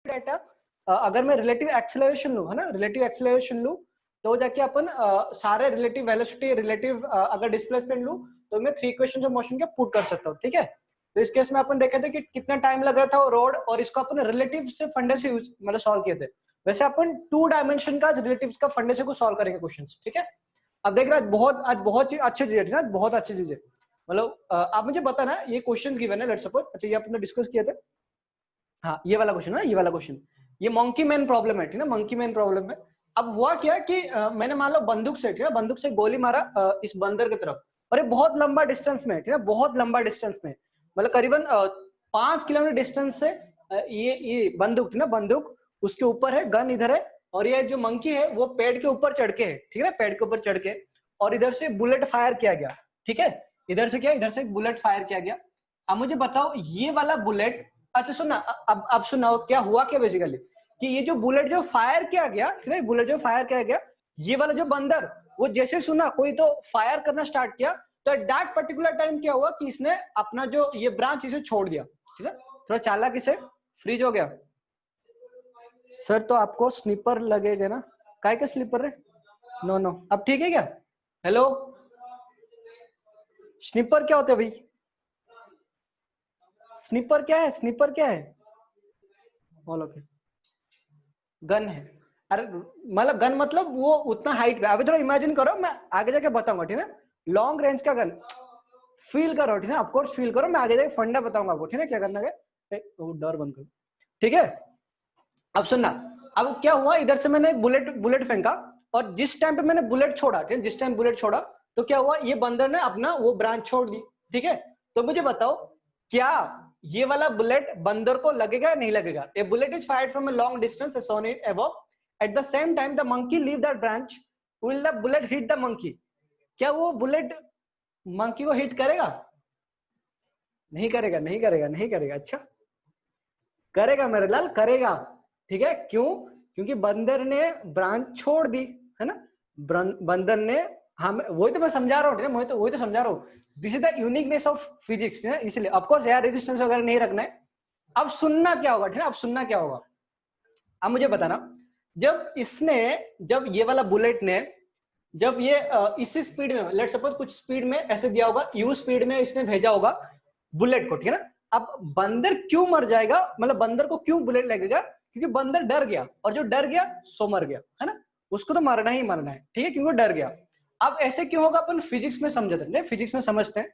Data अगर मैं relative acceleration लूँ, है ना, रिलेटिव एक्सेलरेशन लूँ तो जाके अपन सारे रिलेटिव वेलोसिटी, रिलेटिव अगर डिस्प्लेसमेंट लूँ तो मैं 3 इक्वेशंस ऑफ मोशन के पुट कर सकता हूँ, ठीक है। तो इस केस में अपन देखे थे कि कितना टाइम लग रहा था वो रोड, और इसको अपन रिलेटिव से फंडे से यूज मतलब सॉल्व किए थे। वैसे अपन 2 डायमेंशन का रिलेटिव्स का फंडे से को सॉल्व करेंगे क्वेश्चंस, ठीक है। अब देख रहा है आज बहुत अच्छी चीज है ना, बहुत अच्छी चीज है। मतलब आप मुझे बताना, ये क्वेश्चंस गिवन है, लेट्स सपोज, अच्छा ये अपन डिस्कस किए थे, हाँ ये वाला क्वेश्चन है, ये वाला क्वेश्चन, ये मंकी मैन प्रॉब्लम है, ठीक है ना, मंकी मैन प्रॉब्लम है। अब हुआ क्या कि मैंने मान लो बंदूक से, ठीक है, बंदूक से गोली मारा इस बंदर की तरफ, और ये बहुत लंबा डिस्टेंस में, ठीक है, बहुत लंबा डिस्टेंस में, मतलब करीबन 5 किलोमीटर डिस्टेंस से ये बंदूक, ना बंदूक उसके ऊपर है, गन इधर है, और ये जो मंकी है वो पेड़ के ऊपर चढ़ के है, ठीक है, पेड़ के ऊपर चढ़ के, और इधर से बुलेट फायर किया गया, ठीक है, इधर से क्या, इधर से बुलेट फायर किया गया। अब मुझे बताओ ये वाला बुलेट, अच्छा सुनना, अब सुनाओ क्या हुआ, क्या बेसिकली कि ये जो बुलेट जो फायर किया गया, ठीक है, बुलेट जो फायर किया गया, ये वाला जो बंदर वो जैसे सुना कोई तो फायर करना स्टार्ट किया, तो एट दैट पर्टिकुलर टाइम क्या हुआ कि इसने अपना जो ये ब्रांच इसे छोड़ दिया, ठीक है, थोड़ा चालाकी से फ्रीज हो गया। सर तो आपको स्लीपर लगेगा ना, काय के स्लीपर है, नो नो, अब ठीक है क्या, हेलो, स्नीपर क्या होते हैं भाई, स्नीपर क्या है, स्नीपर क्या है, बोलो के गन है, अरे मतलब गन मतलब वो उतना हाइट पे, अभी थोड़ा इमेजिन करो, मैं आगे जाके बताऊंगा, ठीक है, लॉन्ग रेंज का गन फील करो, ठीक है, ऑफकोर्स फील करो, मैं आगे जाके फंडा बताऊंगा आपको, ठीक है, क्या करना है, डर बंद करो, ठीक है। अब सुनना, अब क्या हुआ, इधर से मैंने बुलेट बुलेट फेंका, और जिस टाइम पे मैंने बुलेट छोड़ा, ठीक है, जिस टाइम बुलेट छोड़ा तो क्या हुआ, ये बंदर ने अपना वो ब्रांच छोड़ दी, ठीक है। तो मुझे बताओ क्या ये वाला बुलेट बंदर को लगेगा या नहीं लगेगा, a bullet is fired from a long distance as on it above, at the same time the monkey leave that branch, will the bullet hit the monkey, क्या वो बुलेट मंकी को हिट करेगा, नहीं करेगा, नहीं करेगा, नहीं करेगा, अच्छा करेगा मेरे लाल, करेगा, ठीक है, क्यों, क्योंकि बंदर ने ब्रांच छोड़ दी, है ना, बंदर ने, हम वही तो मैं समझा रहा हूँ, वही तो समझा रहा हूँ, this is the uniqueness of physics, है, इसलिए ऑफ कोर्स यार रेजिस्टेंस वगैरह नहीं रखना है। अब सुनना क्या होगा, ठीक है, अब सुनना क्या होगा, अब मुझे बताना, जब इसने, जब ये वाला बुलेट ने, जब ये इसी स्पीड में, लेट्स सपोज कुछ स्पीड में ऐसे दिया होगा, यू स्पीड में इसने भेजा होगा बुलेट को, ठीक है ना, अब बंदर क्यों मर जाएगा, मतलब बंदर को क्यों बुलेट लगेगा, क्योंकि बंदर डर गया, और जो डर गया सो मर गया, है ना, उसको तो मरना ही मरना है, ठीक है, क्योंकि डर गया। अब ऐसे क्यों होगा, अपन फिजिक्स में समझते हैं, फिजिक्स में समझते हैं।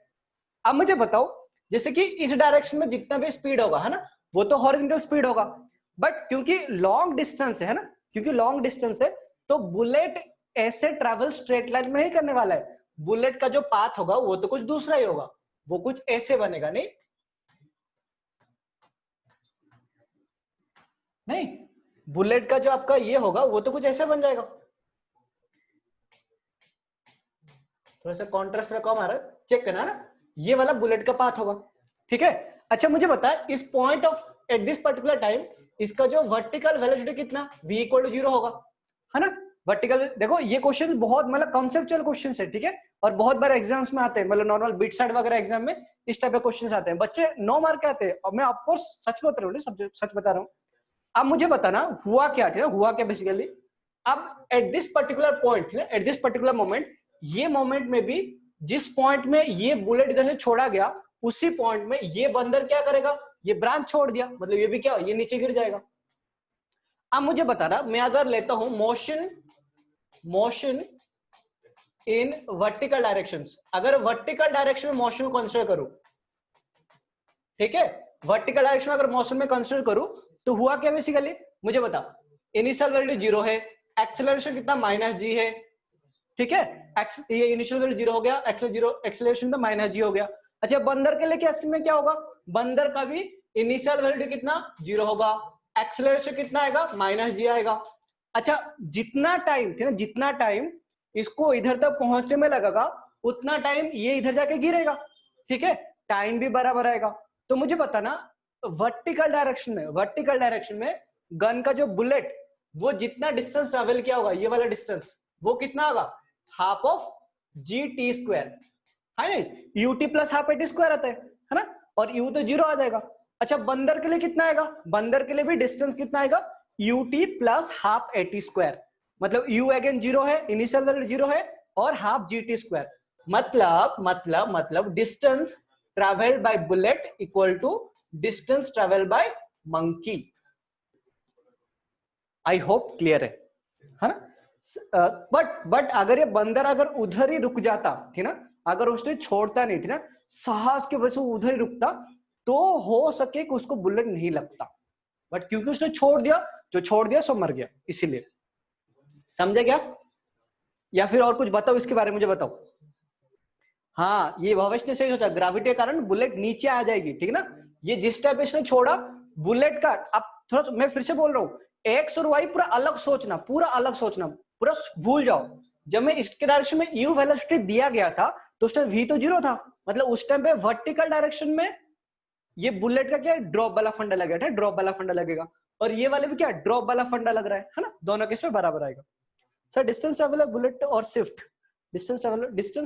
अब मुझे बताओ, जैसे कि इस डायरेक्शन में जितना भी स्पीड होगा, है ना, वो तो हॉरिजॉन्टल स्पीड होगा, बट क्योंकि लॉन्ग डिस्टेंस है ना, क्योंकि लॉन्ग डिस्टेंस है, तो बुलेट ऐसे ट्रैवल स्ट्रेट लाइन में नहीं करने वाला है, बुलेट का जो पाथ होगा वो तो कुछ दूसरा ही होगा, वो कुछ ऐसे बनेगा, नहीं नहीं, बुलेट का जो आपका ये होगा वो तो कुछ ऐसे बन जाएगा, थोड़ा सा कॉन्ट्रास्ट रखो हमारा, चेक करना ना, ये वाला बुलेट का पाथ होगा, ठीक है। अच्छा मुझे बता, इस point of at this particular time इसका जो वर्टिकल वेलोसिटी कितना, v इक्वल टू 0 होगा, है ना, वर्टिकल, देखो ये क्वेश्चन बहुत मतलब कॉन्सेप्चुअल क्वेश्चन है, ठीक है, और बहुत बार एग्जाम्स में आते हैं, मतलब नॉर्मल बिट साइड वगैरह एग्जाम में इस टाइप के क्वेश्चन आते हैं, बच्चे 9 मार्क के आते हैं, और मैं आपको सच बता रहा हूँ, सच बता रहा हूँ। अब मुझे बताना हुआ क्या, ठीक है, हुआ क्या बेसिकली, अब at this particular point, at this particular moment, ये मोमेंट में भी जिस पॉइंट में ये बुलेट इधर से छोड़ा गया, उसी पॉइंट में ये बंदर क्या करेगा, ये ब्रांच छोड़ दिया, मतलब ये भी क्या, ये नीचे गिर जाएगा। अब मुझे बताना, मैं अगर लेता हूं मोशन इन वर्टिकल डायरेक्शंस, अगर वर्टिकल डायरेक्शन में मोशन को कंसीडर करूं, ठीक है, वर्टिकल डायरेक्शन में अगर मोशन में कंसीडर करूं, तो हुआ क्या बेसिकली, मुझे बता, इनिशियल वैल्यू 0 है, एक्सेलरेशन कितना -g है, ठीक है, ये इनिशियल वैल्यू 0 हो गया, एक्सेलरेशन तो -g हो गया। अच्छा बंदर के लिए क्या में क्या होगा, बंदर का भी इनिशियल वैल्यू कितना 0 होगा, एक्सेलरेशन कितना आएगा -g आएगा। अच्छा जितना टाइम, ठीक है, जितना टाइम इसको इधर तक पहुंचने में लगेगा, उतना टाइम ये इधर जाके गिरेगा, ठीक है, टाइम भी बराबर आएगा। तो मुझे बताना, वर्टिकल डायरेक्शन में गन का जो बुलेट, वो जितना डिस्टेंस ट्रेवल किया होगा, ये वाला डिस्टेंस, वो कितना होगा, half of ji t square, है नहीं, UT plus half A T square आता है ना, और यू तो 0 आ जाएगा, अच्छा बंदर के लिए कितना आएगा, बंदर के लिए भी डिस्टेंस कितना आएगा, ut plus half at square, मतलब u अगेन जीरो है, इनिशियल वैल्यू जीरो है, और हाफ gt स्क्वायर, मतलब distance travelled by bullet equal to distance travelled by monkey. I hope clear है ना। बट अगर ये बंदर अगर उधर ही रुक जाता, ठीक ना, अगर उसने छोड़ता नहीं, ठीक ना, साहस की वजह से उधर ही रुकता, तो हो सके कि उसको बुलेट नहीं लगता, बट क्योंकि उसने छोड़ दिया, जो छोड़ दिया सो मर गया, इसीलिए। समझे क्या, या फिर और कुछ बताओ इसके बारे में, मुझे बताओ। हाँ ये भवेश ने सही सोचा, ग्रेविटी के कारण बुलेट नीचे आ जाएगी, ठीक है ना। ये जिस टाइप इसने छोड़ा बुलेट का, अब थोड़ा मैं फिर से बोल रहा हूँ, एक्स और वाई पूरा अलग सोचना, पूरा अलग सोचना, पूरा भूल जाओ। जब मैं इसके डायरेक्शन में यू वेलोसिटी दिया गया था तो उस टाइम वी तो जीरो था, मतलब उस टाइम पे वर्टिकल डायरेक्शन में ये बुलेट का क्या ड्रॉप वाला फंडा लगा था, ड्रॉप वाला फंडा लगेगा, और ये वाले भी क्या ड्रॉप वाला फंडा लग रहा है ना, दोनों के इसमें बराबर आएगा। सर डिस्टेंस ट्रेवल है बुलेट और स्विफ्ट, डिस्टेंस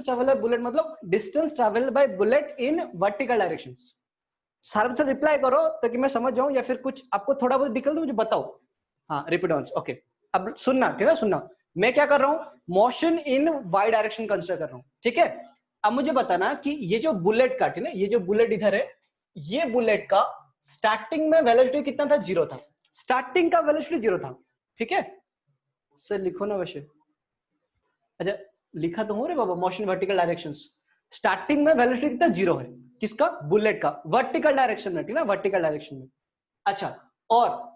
ट्रेवल है बुलेट, मतलब distance travel by bullet in vertical direction. सारे से रिप्लाई करो ताकि मैं समझ जाऊं, या फिर कुछ आपको थोड़ा बहुत दिक्कत मुझे बताओ। हाँ रिपीट ऑन, ओके। अब सुनना, ठीक है, सुनना, मैं क्या कर रहा हूं, motion in Y direction consider कर रहा हूं, ठीक है। अब मुझे बताना कि ये जो बुलेट का, ठीक है, ये जो बुलेट इधर है, ये बुलेट का स्टार्टिंग में वेलोसिटी कितना था, जीरो था, स्टार्टिंग का वेलोसिटी जीरो था, ठीक है। सर लिखो ना वैसे, अच्छा लिखा तो हो रे बाबा, मोशन वर्टिकल डायरेक्शंस, स्टार्टिंग में वेलोसिटी कितना जीरो है, किसका, बुलेट का, वर्टिकल डायरेक्शन में, ठीक है ना, वर्टिकल डायरेक्शन में। अच्छा, और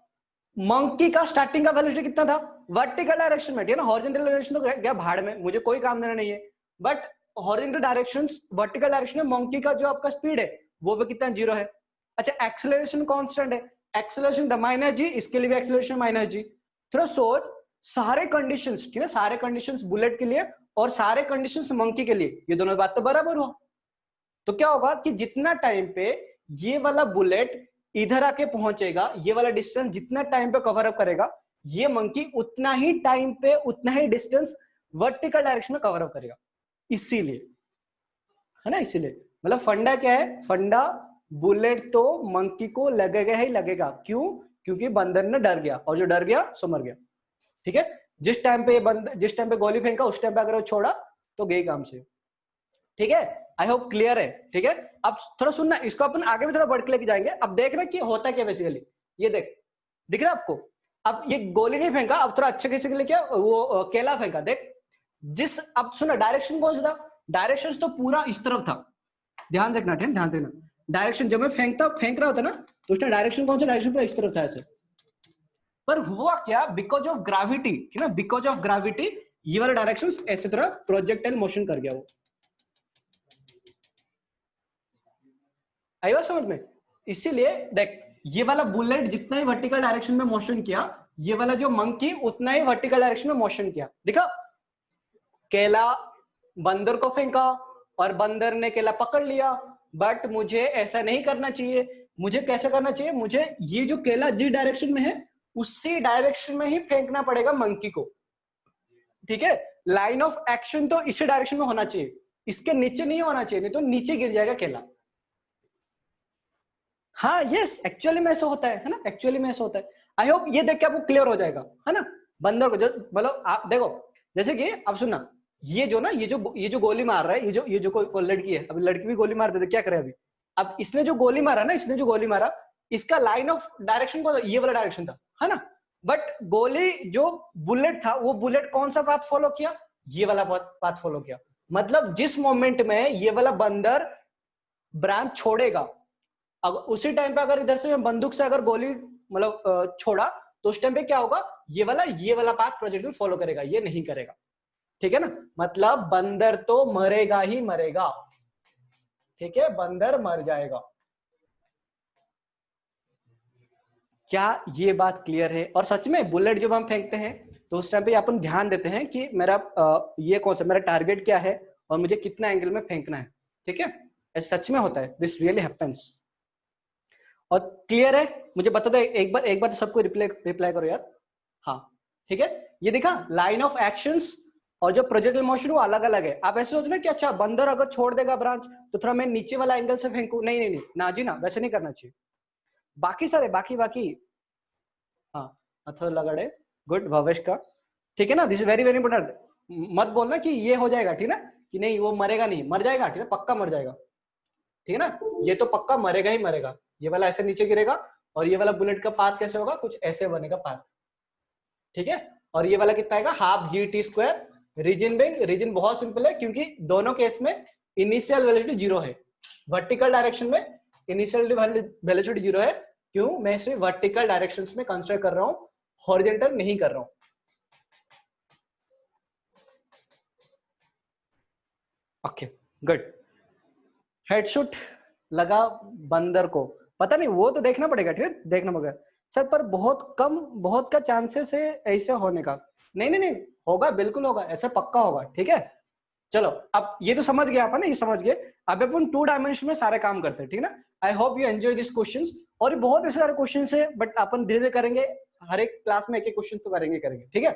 मंकी का स्टार्टिंग का वेलोसिटी कितना था, वर्टिकल डायरेक्शन में, ठीक है ना, हॉरिजॉन्टल डायरेक्शन तो गया भाड़ में, मुझे कोई काम देना नहीं है, but horizontal direction, vertical direction में मंकी का जो आपका स्पीड है वो भी कितना, जीरो है। अच्छा एक्सेलरेशन कांस्टेंट है, एक्सेलरेशन माइनस जी, इसके लिए भी एक्सेलरेशन माइनस जी। थोड़ा सोच, सारे कंडीशंस, ठीक है, सारे कंडीशंस बुलेट के लिए और सारे कंडीशंस मंकी के लिए, ये दोनों बात तो बराबर हुआ, तो क्या होगा कि जितना टाइम पे ये वाला बुलेट इधर आके पहुंचेगा, ये वाला डिस्टेंस जितना टाइम पे कवर अप करेगा, ये मंकी उतना ही टाइम पे उतना ही डिस्टेंस वर्टिकल डायरेक्शन में कवर अप करेगा, इसीलिए, है ना, इसीलिए। मतलब फंडा क्या है, फंडा बुलेट तो मंकी को लगेगा ही लगेगा, क्यों, क्योंकि बंदर ने डर गया, और जो डर गया सो मर गया, ठीक है। जिस टाइम पे गोली फेंका उस टाइम पे अगर वो छोड़ा तो गई काम से, ठीक है। आई होप क्लियर है, ठीक है। अब थोड़ा सुनना, इसको अपन आगे भी थोड़ा बढ़ के लेके जाएंगे। अब देखना कि होता क्या बेसिकली, ये दिख रहा है आपको। अब ये गोली नहीं फेंका, अब थोड़ा अच्छे कैसे क्या वो केला फेंका, देख जिस, अब सुना डायरेक्शन कौन सा था, डायरेक्शन तो पूरा इस तरफ था, ध्यान से रखना, ध्यान देना, डायरेक्शन जब मैं फेंक रहा होता ना, तो उसने डायरेक्शन कौन सा, डायरेक्शन पूरा इस तरफ था ऐसे, पर हुआ क्या, बिकॉज ऑफ ग्रेविटी, ठीक है ना, बिकॉज ऑफ ग्रेविटी ये वाला डायरेक्शन ऐसे तरह प्रोजेक्टाइल मोशन कर गया वो, आई बात समझ में। इसीलिए देख, ये वाला बुलेट जितना ही वर्टिकल डायरेक्शन में मोशन किया, ये वाला जो मंकी उतना ही वर्टिकल डायरेक्शन में मोशन किया, देखा, केला बंदर को फेंका और बंदर ने केला पकड़ लिया, बट मुझे ऐसा नहीं करना चाहिए, मुझे कैसे करना चाहिए, मुझे ये जो केला जिस डायरेक्शन में है उसी डायरेक्शन में ही फेंकना पड़ेगा मंकी को, ठीक है। लाइन ऑफ एक्शन तो इसी डायरेक्शन में होना चाहिए, इसके नीचे नहीं होना चाहिए, नहीं तो नीचे गिर जाएगा केला। हाँ यस, एक्चुअली में ऐसा होता है ना, एक्चुअली में ऐसा होता है। आई होप ये देख के आपको क्लियर हो जाएगा, है ना। बंदर को जो, मतलब आप देखो, जैसे कि आप सुनना, ये जो ना, ये जो गोली मार रहा है, ये जो कोई लड़की है, अभी लड़की भी गोली मार देते, क्या करे अभी। अब इसने जो गोली मारा ना, इसने जो गोली मारा, इसका लाइन ऑफ डायरेक्शन कौन था, ये वाला डायरेक्शन था, है ना। बट गोली जो बुलेट था, वो बुलेट कौन सा पाथ फॉलो किया, ये वाला पाथ फॉलो किया, मतलब जिस मोमेंट में ये वाला बंदर ब्रांच छोड़ेगा, अगर उसी टाइम पे अगर इधर से मैं बंदूक से अगर गोली मतलब छोड़ा, तो उस टाइम पे क्या होगा, ये वाला पाथ प्रोजेक्टाइल फॉलो करेगा, ये नहीं करेगा, ठीक है ना। मतलब बंदर तो मरेगा ही मरेगा, ठीक है, बंदर मर जाएगा। क्या ये बात क्लियर है। और सच में बुलेट जब हम फेंकते हैं तो उस टाइम पे अपन ध्यान देते हैं कि मेरा ये कौन सा, मेरा टारगेट क्या है और मुझे कितना एंगल में फेंकना है, ठीक है। ऐसा सच में होता है, दिस रियली हैपेंस। और क्लियर है, मुझे बता दो एक बार सबको रिप्लाई करो यार। हाँ ठीक है, ये देखा लाइन ऑफ एक्शंस और जो प्रोजेक्टाइल मोशन वो अलग अलग है। आप ऐसे सोचना कि अच्छा बंदर अगर छोड़ देगा ब्रांच तो थोड़ा मैं नीचे वाला एंगल से फेंकू, नहीं नहीं नहीं ना जी ना, वैसे नहीं करना चाहिए। बाकी सारे बाकी बाकी हाँ अथर्वगढ़े, गुड, भवेश का, ठीक है ना। This is very very important. मत बोलना कि ये हो जाएगा, ठीक है ना, कि नहीं वो मरेगा नहीं, मर जाएगा, ठीक है, पक्का मर जाएगा, ठीक है ना, ये तो पक्का मरेगा ही मरेगा। ये वाला ऐसे नीचे गिरेगा और ये वाला बुलेट का पाथ कैसे होगा, कुछ ऐसे बनेगा पाथ, ठीक है। और ये वाला कितना आएगा, half g t square. Reason being, reason बहुत सिंपल है क्योंकि दोनों केस में इनिशियल वेलोसिटी जीरो है। वर्टिकल डायरेक्शन में इनिशियल वेलोसिटी जीरो है, क्यों, मैं सिर्फ वर्टिकल डायरेक्शंस में कंसीडर कर रहा हूं, हॉरिजॉन्टल नहीं कर रहा हूं। Okay good. हेडशॉट लगा बंदर को, पता नहीं, वो तो देखना पड़ेगा, ठीक है, देखना पड़ेगा सर, पर बहुत कम, बहुत का चांसेस है ऐसे होने का। नहीं नहीं नहीं, होगा, बिल्कुल होगा, ऐसा पक्का होगा, ठीक है। चलो अब ये तो समझ गए अपन, ये समझ गए। अब अपन 2 डायमेंशन में सारे काम करते हैं, ठीक है ना। I hope you enjoy this questions. और बहुत ऐसे सारे क्वेश्चंस है, बट अपन धीरे धीरे करेंगे, हर एक क्लास में एक एक क्वेश्चन तो करेंगे, ठीक है।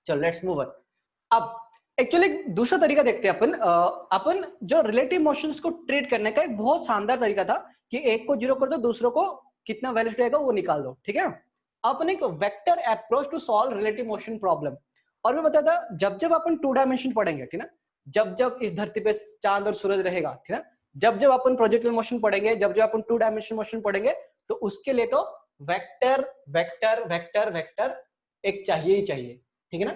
चलो लेट्स मूव ऑन। अब एक्चुअली दूसरा तरीका देखते हैं अपन। अपन जो रिलेटिव मोशंस को ट्रीट करने का एक बहुत शानदार तरीका था कि एक को जीरो कर दो, दूसरों को कितना वेलोसिटी आएगा वो निकाल दो, ठीक है। अपन एक vector approach to solve relative motion problem. और मैं बताता, जब जब अपन 2 डायमेंशन पढ़ेंगे, ठीक है ना, जब जब इस धरती पे चांद और सूरज रहेगा, ठीक है, जब जब अपन प्रोजेक्टिल मोशन पढ़ेंगे, जब जब अपन 2 डायमेंशन मोशन पढ़ेंगे, तो उसके लिए तो वेक्टर वेक्टर वेक्टर वेक्टर एक चाहिए ही चाहिए, ठीक है ना।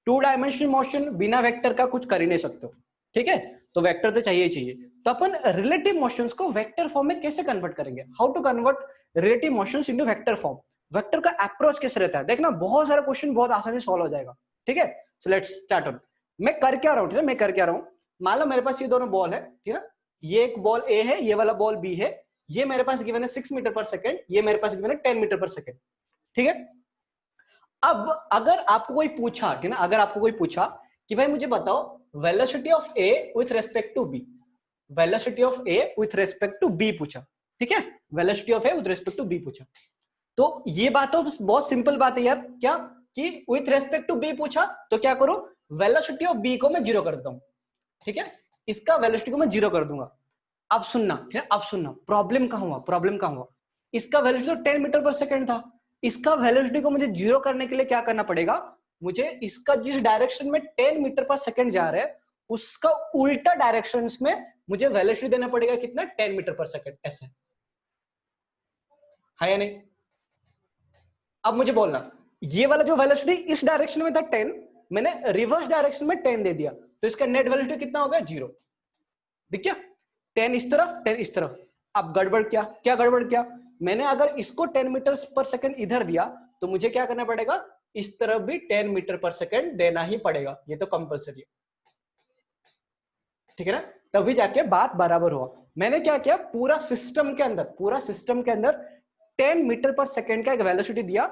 2 डायमेंशनल मोशन बिना वेक्टर का कुछ कर ही नहीं सकते, ठीक है, तो वेक्टर तो चाहिए ही चाहिए। तो अपन रिलेटिव मोशंस को वेक्टर फॉर्म में कैसे कन्वर्ट करेंगे, how to convert relative motions into vector form, vector का अप्रोच कैसे रहता है, देखना बहुत सारे क्वेश्चन बहुत आसानी से सॉल्व हो जाएगा, ठीक है। So let's start on. मैं कर क्या रहा हूं, ठीक है, मैं कर क्या रहा हूं, मान लो मेरे पास ये दोनों बॉल है, ठीक है ना, ये एक बॉल ए है, ये वाला बॉल बी है, ये मेरे पास गिवन है 6 मीटर पर सेकंड, ये मेरे पास गिवन है 10 मीटर पर सेकंड, ठीक है। अब अगर आपको कोई पूछा, ठीक है ना, अगर आपको कोई पूछा कि भाई मुझे बताओ velocity of A with respect to B, velocity of A with respect to B पूछा, ठीक है, velocity of A with respect to B पूछा, तो ये बात तो बहुत सिंपल बात है यार, क्या कि विथ रेस्पेक्ट टू बी पूछा तो क्या करूं, वेलोसिटी ऑफ बी को मैं जीरो कर देता हूं, ठीक है, इसका वेलोसिटी को मैं जीरो कर दूंगा। अब सुनना, ठीक है, अब सुनना, प्रॉब्लम कहां हुआ, प्रॉब्लम कहां हुआ, इसका वेलोसिटी तो 10 मीटर पर सेकंड था, इसका वेलोसिटी को मुझे जीरो करने के लिए क्या करना पड़ेगा, मुझे इसका जिस डायरेक्शन में 10 मीटर पर सेकंड जा रहा है उसका उल्टा डायरेक्शन में मुझे वेलोसिटी देना पड़ेगा, कितना, 10 मीटर पर सेकंड, ऐसे है या नहीं। अब मुझे बोलना, ये वाला जो वेलोसिटी इस डायरेक्शन में था 10, मैंने रिवर्स डायरेक्शन में 10 दे दिया, तो इसका नेट वेलोसिटी कितना हो गया, जीरो, दिख क्या, 10 इस तरफ 10 इस तरफ। अब गड़बड़ क्या, क्या गड़बड़ क्या, मैंने अगर इसको 10 मीटर पर सेकंड इधर दिया तो मुझे क्या करना पड़ेगा, इस तरफ भी 10 मीटर पर सेकंड देना ही पड़ेगा, ये तो कंपलसरी है, ठीक है ना, तभी जाके बात बराबर हुआ। मैंने क्या किया, पूरा सिस्टम के अंदर, पूरा सिस्टम के अंदर 10 मीटर पर सेकंड का एक वेलोसिटी दिया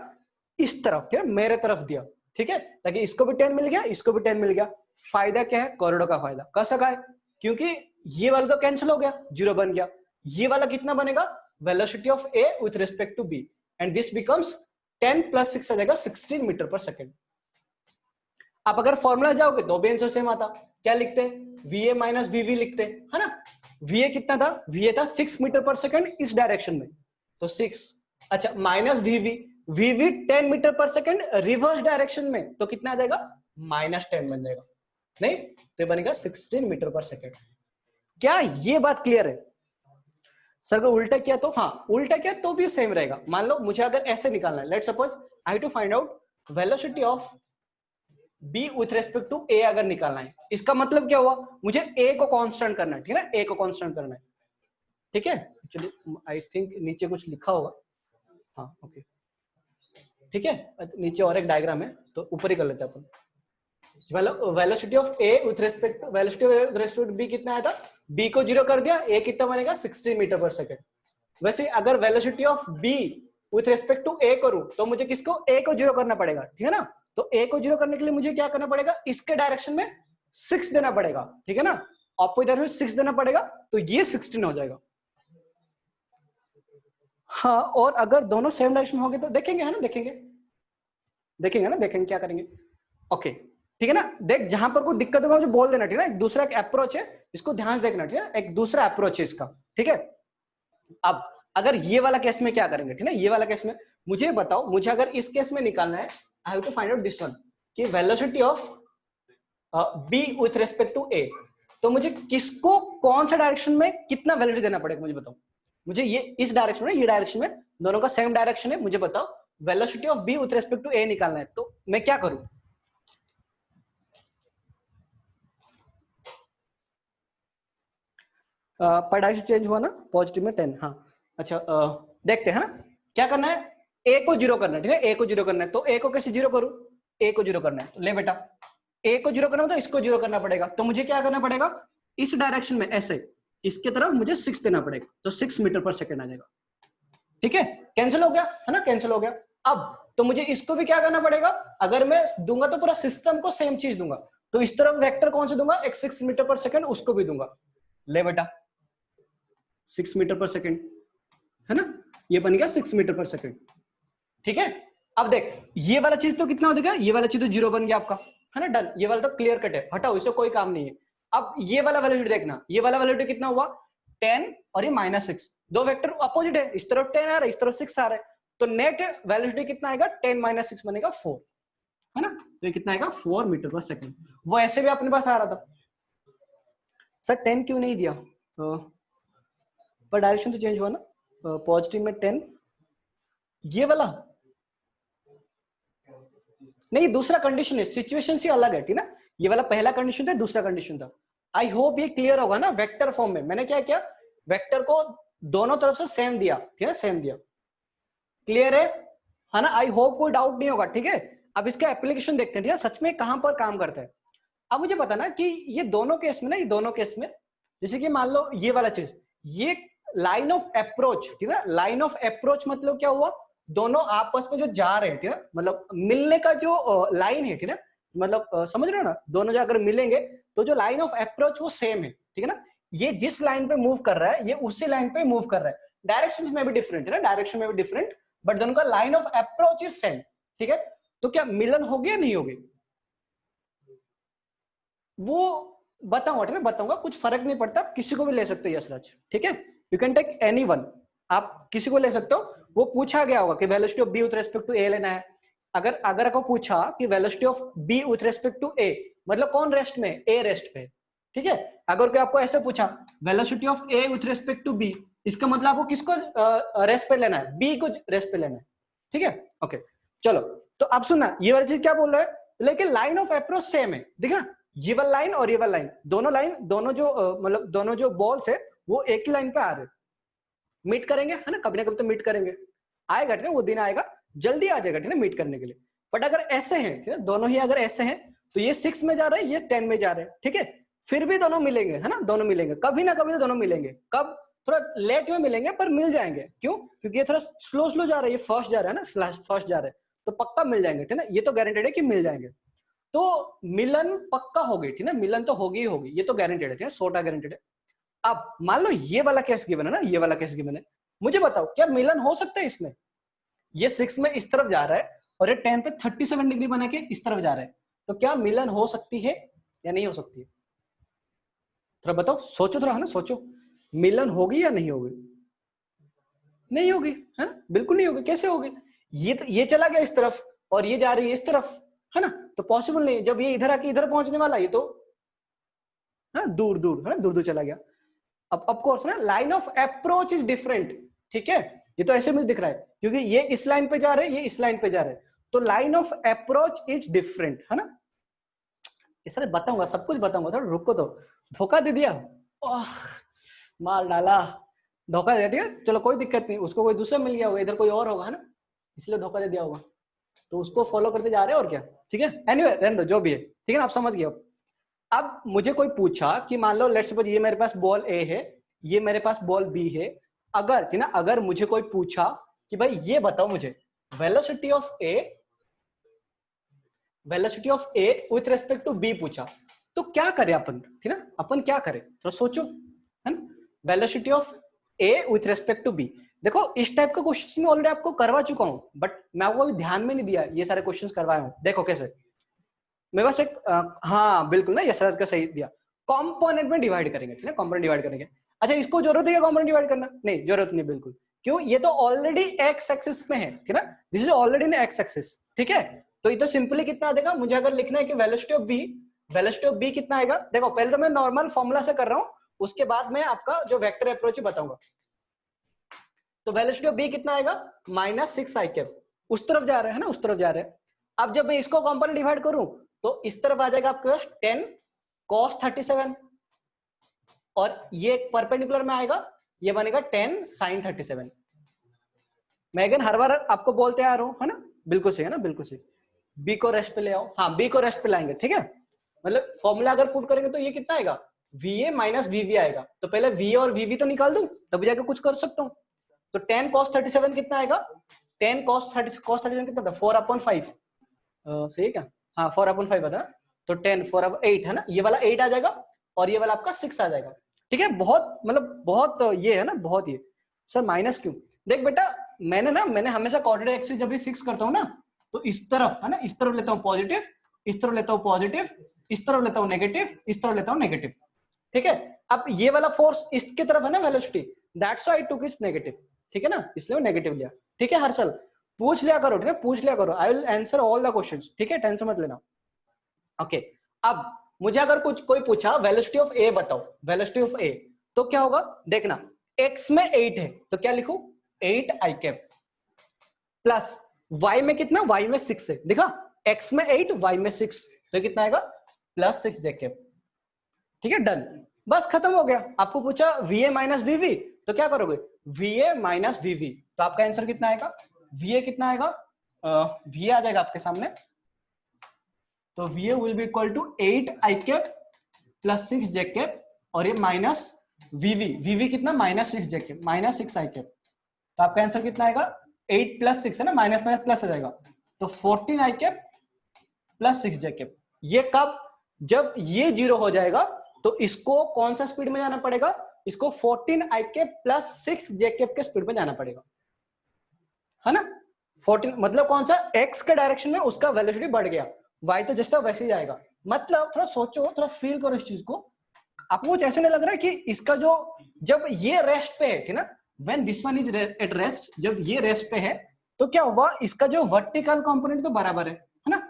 इस तरफ, ठीक है, मेरे तरफ दिया, ठीक है, ताकि इसको भी 10 मिल गया, इसको भी 10 मिल गया। फायदा क्या है, करोड़ों का फायदा, कैसा का है, क्योंकि ये वाला तो कैंसिल हो गया, जीरो बन गया, ये वाला कितना बनेगा, velocity of A with respect to B, and this becomes 10 प्लस 6 आ जाएगा 16 मीटर पर सेकंड। आप अगर फॉर्मूला जाओगे तो भी आंसर सेम आता, क्या लिखते हैं, VA माइनस VV लिखते हैं, है ना। VA कितना था, VA था 6 मीटर पर सेकंड इस डायरेक्शन में, तो 6, अच्छा minus VV 10 meter per second reverse direction में, तो कितना आ जाएगा, माइनस 10 बन जाएगा, नहीं तो बनेगा 16 मीटर पर सेकंड। क्या ये बात क्लियर है, सर को उल्टा किया तो, हाँ उल्टा किया तो भी सेम रहेगा। मान लो मुझे अगर ऐसे निकालना है, let's suppose I have to find out velocity of B with respect to A अगर निकालना है, इसका मतलब क्या हुआ, मुझे ए को कांस्टेंट करना है, ठीक है ना, ए को कांस्टेंट करना है, ठीक है। एक्चुअली आई थिंक नीचे कुछ लिखा होगा, हाँ ओके ठीक है, नीचे और एक डायग्राम है तो ऊपर ही कर लेते हैं अपन। Velocity of A with respect, velocity of A with respect B कितना आया था, बी को जीरो कर दिया, ए कितना बनेगा 16 मीटर पर सेकंड। वैसे अगर velocity of B with respect to A करूं तो मुझे किसको, ए को जीरो करना पड़ेगा, ठीक है ना, तो ए को जीरो करने के लिए मुझे क्या करना पड़ेगा, इसके डायरेक्शन में 6 देना पड़ेगा, ठीक है ना, ऑपोजिट डायरेक्शन में 6 देना पड़ेगा, तो ये 16 हो जाएगा। हाँ, और अगर दोनों सेम डायरेक्शन हो गए तो देखेंगे, है ना, देखेंगे ना, देखेंगे क्या करेंगे, ओके ठीक है ना। देख जहां पर कोई दिक्कत होगा मुझे बोल देना, ठीक है ना, एक दूसरा एक अप्रोच है, इसको ध्यान से देखना, ठीक है, एक दूसरा अप्रोच है इसका, ठीक है। अब अगर ये वाला केस में क्या करेंगे, ठीक है, ये वाला केस में मुझे बताओ, मुझे अगर इस केस में निकालना है, I have to find out this one कि velocity of B with respect to A, तो मुझे किसको कौन सा डायरेक्शन में कितना वेलोसिटी देना पड़ेगा, मुझे बताओ। मुझे ये इस डायरेक्शन में, ये डायरेक्शन में, दोनों का सेम डायरेक्शन है, मुझे बताओ velocity of B with respect to A निकालना है, तो मैं क्या करूं? पढ़ाई से चेंज हुआ ना, पॉजिटिव में 10, हाँ अच्छा, देखते हैं ना क्या करना है, ए को जीरो करना है, ठीक है, ए को जीरो करना है, तो ए को कैसे जीरो करूं, ए को जीरो करना है, तो ले बेटा ए को जीरो करना हो तो इसको जीरो करना पड़ेगा, तो मुझे क्या करना पड़ेगा, इस डायरेक्शन में ऐसे इसके तरफ मुझे 6 देना पड़ेगा, तो 6 मीटर पर सेकेंड आ जाएगा, ठीक है, कैंसिल हो गया है ना, कैंसिल हो गया। अब तो मुझे इसको भी क्या करना पड़ेगा, अगर मैं दूंगा तो पूरा सिस्टम को सेम चीज दूंगा, तो इस तरफ वेक्टर कौन से दूंगा, एक 6 मीटर पर सेकेंड, उसको भी दूंगा, ले बेटा 6 मीटर पर सेकेंड, है ना, ये बन गया 6 मीटर पर सेकेंड, ठीक है। अब देख ये वाला चीज तो कितना हो जाएगा, ये वाला चीज तो 0 बन गया आपका, है ना, डन, ये वाला तो क्लियर कट है, हटाओ, इससे कोई काम नहीं है। अब ये वाला वैल्यूटी देखना, ये वाला वैल्यूटी कितना हुआ 10 और ये -6, दो वेक्टर अपोजिट है, इस तरफ 10 आ रहा है, इस तरफ 6 आ रहा है, तो नेट वैल्यूटी कितना आएगा 10 - 6 बनेगा 4, है ना, तो ये कितना आएगा 4 मीटर पर सेकेंड। वो ऐसे भी अपने पास आ रहा था, सर 10 क्यों नहीं दिया, पर डायरेक्शन तो चेंज हुआ ना, पॉजिटिव में 10, ये वाला नहीं, दूसरा कंडीशन है, सिचुएशन से अलग है, ठीक है ना, ये वाला पहला कंडीशन था, दूसरा कंडीशन था। आई होप ये क्लियर होगा ना, वेक्टर फॉर्म में मैंने क्या किया, वेक्टर को दोनों तरफ से सेम दिया, ठीक है, सेम दिया, क्लियर है ना, आई होप कोई डाउट नहीं होगा, ठीक है। अब इसका एप्लीकेशन देखते हैं, ठीक है, सच में कहां पर काम करता है। अब मुझे पता ना कि ये दोनों केस में ना, ये दोनों केस में जैसे कि मान लो ये वाला चीज, ये लाइन ऑफ अप्रोच, ठीक है, लाइन ऑफ अप्रोच मतलब क्या हुआ, दोनों आपस में जो जा रहे हैं, ठीक है, मतलब मिलने का जो लाइन है, ठीक है, मतलब समझ रहे हो ना, दोनों जाकर मिलेंगे तो जो लाइन ऑफ अप्रोच वो सेम है, ठीक है ना, ये जिस लाइन पे मूव कर रहा है ये उसी लाइन पे मूव कर रहा है, डायरेक्शन में भी डिफरेंट है ना, डायरेक्शन में भी डिफरेंट, बट दोनों का line of approach is same, ठीक है। तो क्या मिलन हो गया नहीं होगी, वो बताऊंगा, ठीक है, बताऊंगा, कुछ फर्क नहीं पड़ता, किसी को भी ले सकते हो यशराज, ठीक है, यू कैन टेक एनीवन, आप किसी को ले सकते हो। वो पूछा गया होगा कि velocity of B with respect to A लेना है, अगर अगर आपको पूछा कि velocity of B with respect to A, मतलब कौन रेस्ट में, ए रेस्ट पे, ठीक है, अगर कोई आपको ऐसे पूछा velocity of A with respect to B, इसका मतलब आपको किसको रेस्ट पे लेना है, बी को रेस्ट पे लेना है, ठीक है, ओके चलो। तो अब सुनना ये वाली चीज क्या बोल रहा है, लेकिन लाइन ऑफ अप्रोच सेम है, देखा, ये वाला लाइन और ये वाला लाइन, दोनों लाइन, दोनों जो मतलब दोनों जो बॉल्स है वो एक ही लाइन पे आ रहे, मीट करेंगे, है ना, कभी ना कभी तो मीट करेंगे, आएगा, ठीक है, वो दिन आएगा, जल्दी आ जाएगा, ठीक है, मीट करने के लिए। बट अगर ऐसे हैं, ठीक है, दोनों ही अगर ऐसे हैं तो ये 6 में जा रहे हैं, ये 10 में जा रहे हैं, ठीक है, फिर भी दोनों मिलेंगे, है ना, दोनों मिलेंगे, कभी ना कभी तो दोनों मिलेंगे, कब, थोड़ा लेट में मिलेंगे पर मिल जाएंगे, क्यों, क्योंकि ये थोड़ा स्लो स्लो जा रहा है, ये फर्स्ट जा रहा है ना, फर्स्ट जा रहा है, तो पक्का मिल जाएंगे, ठीक है, ये तो गारंटेड है कि मिल जाएंगे, तो मिलन पक्का होगी, ठीक है, मिलन तो होगी ही होगी, ये तो गारंटेड है, ठीक है, 100% गारंटेड है। अब मान लो ये वाला केस गिवन है ना, ये वाला केस गिवन है, मुझे बताओ क्या मिलन हो सकता है इसमें, ये 6 में इस तरफ जा रहा है और ये 10 पे 37 डिग्री बना के इस तरफ जा रहा है, तो क्या मिलन हो सकती है या नहीं हो सकती है, थोड़ा बताओ, सोचो थोड़ा, है ना, सोचो, मिलन होगी या नहीं होगी, नहीं होगी, है ना, बिल्कुल नहीं होगी, कैसे होगी, ये तो ये चला गया इस तरफ और ये जा रही है इस तरफ, है ना, तो पॉसिबल नहीं, जब ये इधर आके इधर पहुंचने वाला, ये तो है दूर दूर, है ना, दूर दूर चला गया। अब ऑफ कोर्स ना line of approach is different, ठीक है, ये तो ऐसे मुझे दिख रहा है क्योंकि ये इस लाइन पे जा रहे हैं, ये इस लाइन पे जा रहे हैं, तो line of approach is different, है ना, ये सारे बताऊंगा, सब कुछ बताऊंगा, थोड़ा रुको, तो धोखा दे दिया, मार डाला, धोखा दे दिया, चलो कोई दिक्कत नहीं, उसको कोई दूसरा मिल गया होगा, इधर कोई और होगा, है ना, इसलिए धोखा दे दिया होगा, तो उसको फॉलो करते जा रहे हैं और क्या, ठीक है, एनीवे रहने दो, जो भी है, ठीक है ना, आप समझ गए। अब मुझे कोई पूछा कि मान लो लेट्स सपोज ये मेरे पास बॉल ए है, ये मेरे पास बॉल बी है, अगर, ठीक ना, अगर मुझे कोई पूछा कि भाई ये बताओ मुझे velocity of A with respect to B पूछा, तो क्या करें अपन, ठीक ना, अपन क्या करें, तो सोचो, है ना, velocity of A with respect to B, देखो इस टाइप का क्वेश्चन मैं ऑलरेडी आपको करवा चुका हूं, बट मैं आपको अभी ध्यान में नहीं दिया, ये सारे क्वेश्चन करवाए हूं, देखो कैसे, मेरे पास एक हाँ बिल्कुल ना, यशराज का सही दिया, कंपोनेंट में डिवाइड करेंगे, ठीक है, कंपोनेंट डिवाइड करेंगे, अच्छा इसको जरूरत है क्या कंपोनेंट डिवाइड करना, नहीं जरूरत नहीं, बिल्कुल, क्यों? ये तो ऑलरेडी एक्स एक्सिस में है, ठीक है ना, this is already in x axis, ठीक है। तो ये तो सिंपली कितना आ जाएगा, मुझे अगर लिखना है कि वेलोसिटी ऑफ बी कितना आएगा, देखो पहले तो मैं नॉर्मल फॉर्मूला से कर रहा हूं, उसके बाद मैं आपका जो वेक्टर अप्रोच ही बताऊंगा। तो वेलोसिटी ऑफ बी कितना आएगा, -6 उस तरफ जा रहे हैं ना, उस तरफ जा रहे हैं। अब जब मैं इसको कंपोनेंट डिवाइड करूं तो इस तरफ आ जाएगा आपके पास 10 cos 37, और ये परपेंडिकुलर में आएगा, ये बनेगा 10 sin 37। मैं अगेन हर बार आपको बोलते आ रहा हूं, है ना, बिल्कुल सही है ना, बिल्कुल सही। बी को रेस्ट पे ले आओ, हाँ बी को रेस्ट पे लाएंगे, ठीक है। मतलब फॉर्मूला अगर पुट करेंगे तो ये कितना आएगा, VA माइनस VV आएगा। तो पहले VA और VV तो निकाल दूं, तब जाके कुछ कर सकता हूँ। तो 10 cos 37 कितना आएगा, 10 cos 37 कितना था, 4/5, सही है क्या, हाँ 4/5 था। तो 10 4/8 है ना, ये वाला 8 आ जाएगा और ये वाला आपका 6 आ जाएगा, ठीक है। बहुत मतलब बहुत ये है ना, बहुत ये सर माइनस क्यों, देख बेटा मैंने हमेशा कोऑर्डिनेट एक्सिस जब भी फिक्स करता हूँ ना, तो इस तरफ है ना, इस तरफ लेता हूँ पॉजिटिव, इस तरफ लेता हूँ पॉजिटिव, इस तरफ लेता हूँ नेगेटिव, इस तरफ लेता हूँ नेगेटिव, ठीक है। अब ये वाला फोर्स इसकी तरफ है ना velocity, that's why I took it negative, ठीक है ना, इसलिए मैं नेगेटिव लिया, ठीक है। हर्षल पूछ लिया करो, ठीक है, पूछ लिया करो, I will answer all the questions, ठीक है, टेंशन मत लेना। ओके अब मुझे अगर कुछ कोई पूछा वेलोसिटी ऑफ ए बताओ, वेलोसिटी ऑफ ए, तो क्या होगा देखना, x में 8 है तो क्या लिखूं, 8 i कैप, प्लस y में कितना, y में 6 है, देखा, x में 8 y में 6, तो कितना आएगा, +6 j कैप, ठीक है, डन, बस खत्म हो गया। आपको पूछा VA माइनस VV, तो क्या करोगे, VA माइनस VV, तो आपका आंसर कितना आएगा, VA कितना आएगा, VA आ जाएगा आपके सामने, तो VA will be equal to 8 i cap plus 6 j cap, और ये माइनस VV कितना, -6 j कैप, -6 i कैप, तो आपका आंसर कितना आएगा, 8 + 6 है ना, माइनस माइनस प्लस आ जाएगा, तो 14 i cap plus 6 j cap. ये कब, जब ये 0 हो जाएगा तो इसको कौन सा स्पीड में जाना पड़ेगा, इसको 14 i cap plus 6 j cap के स्पीड में जाना पड़ेगा, है ना। 14 मतलब कौन सा, x के डायरेक्शन में उसका वेलोसिटी बढ़ गया, y तो जस्ट वैसे ही जाएगा। मतलब थोड़ा सोचो, थोड़ा फील करो इस चीज को, आपको कुछ ऐसे नहीं लग रहा है कि इसका जो, जब ये रेस्ट पे है, ठीक ना, when this one is at rest, जब ये रेस्ट पे है तो क्या हुआ, इसका जो वर्टिकल कंपोनेंट तो बराबर है ना,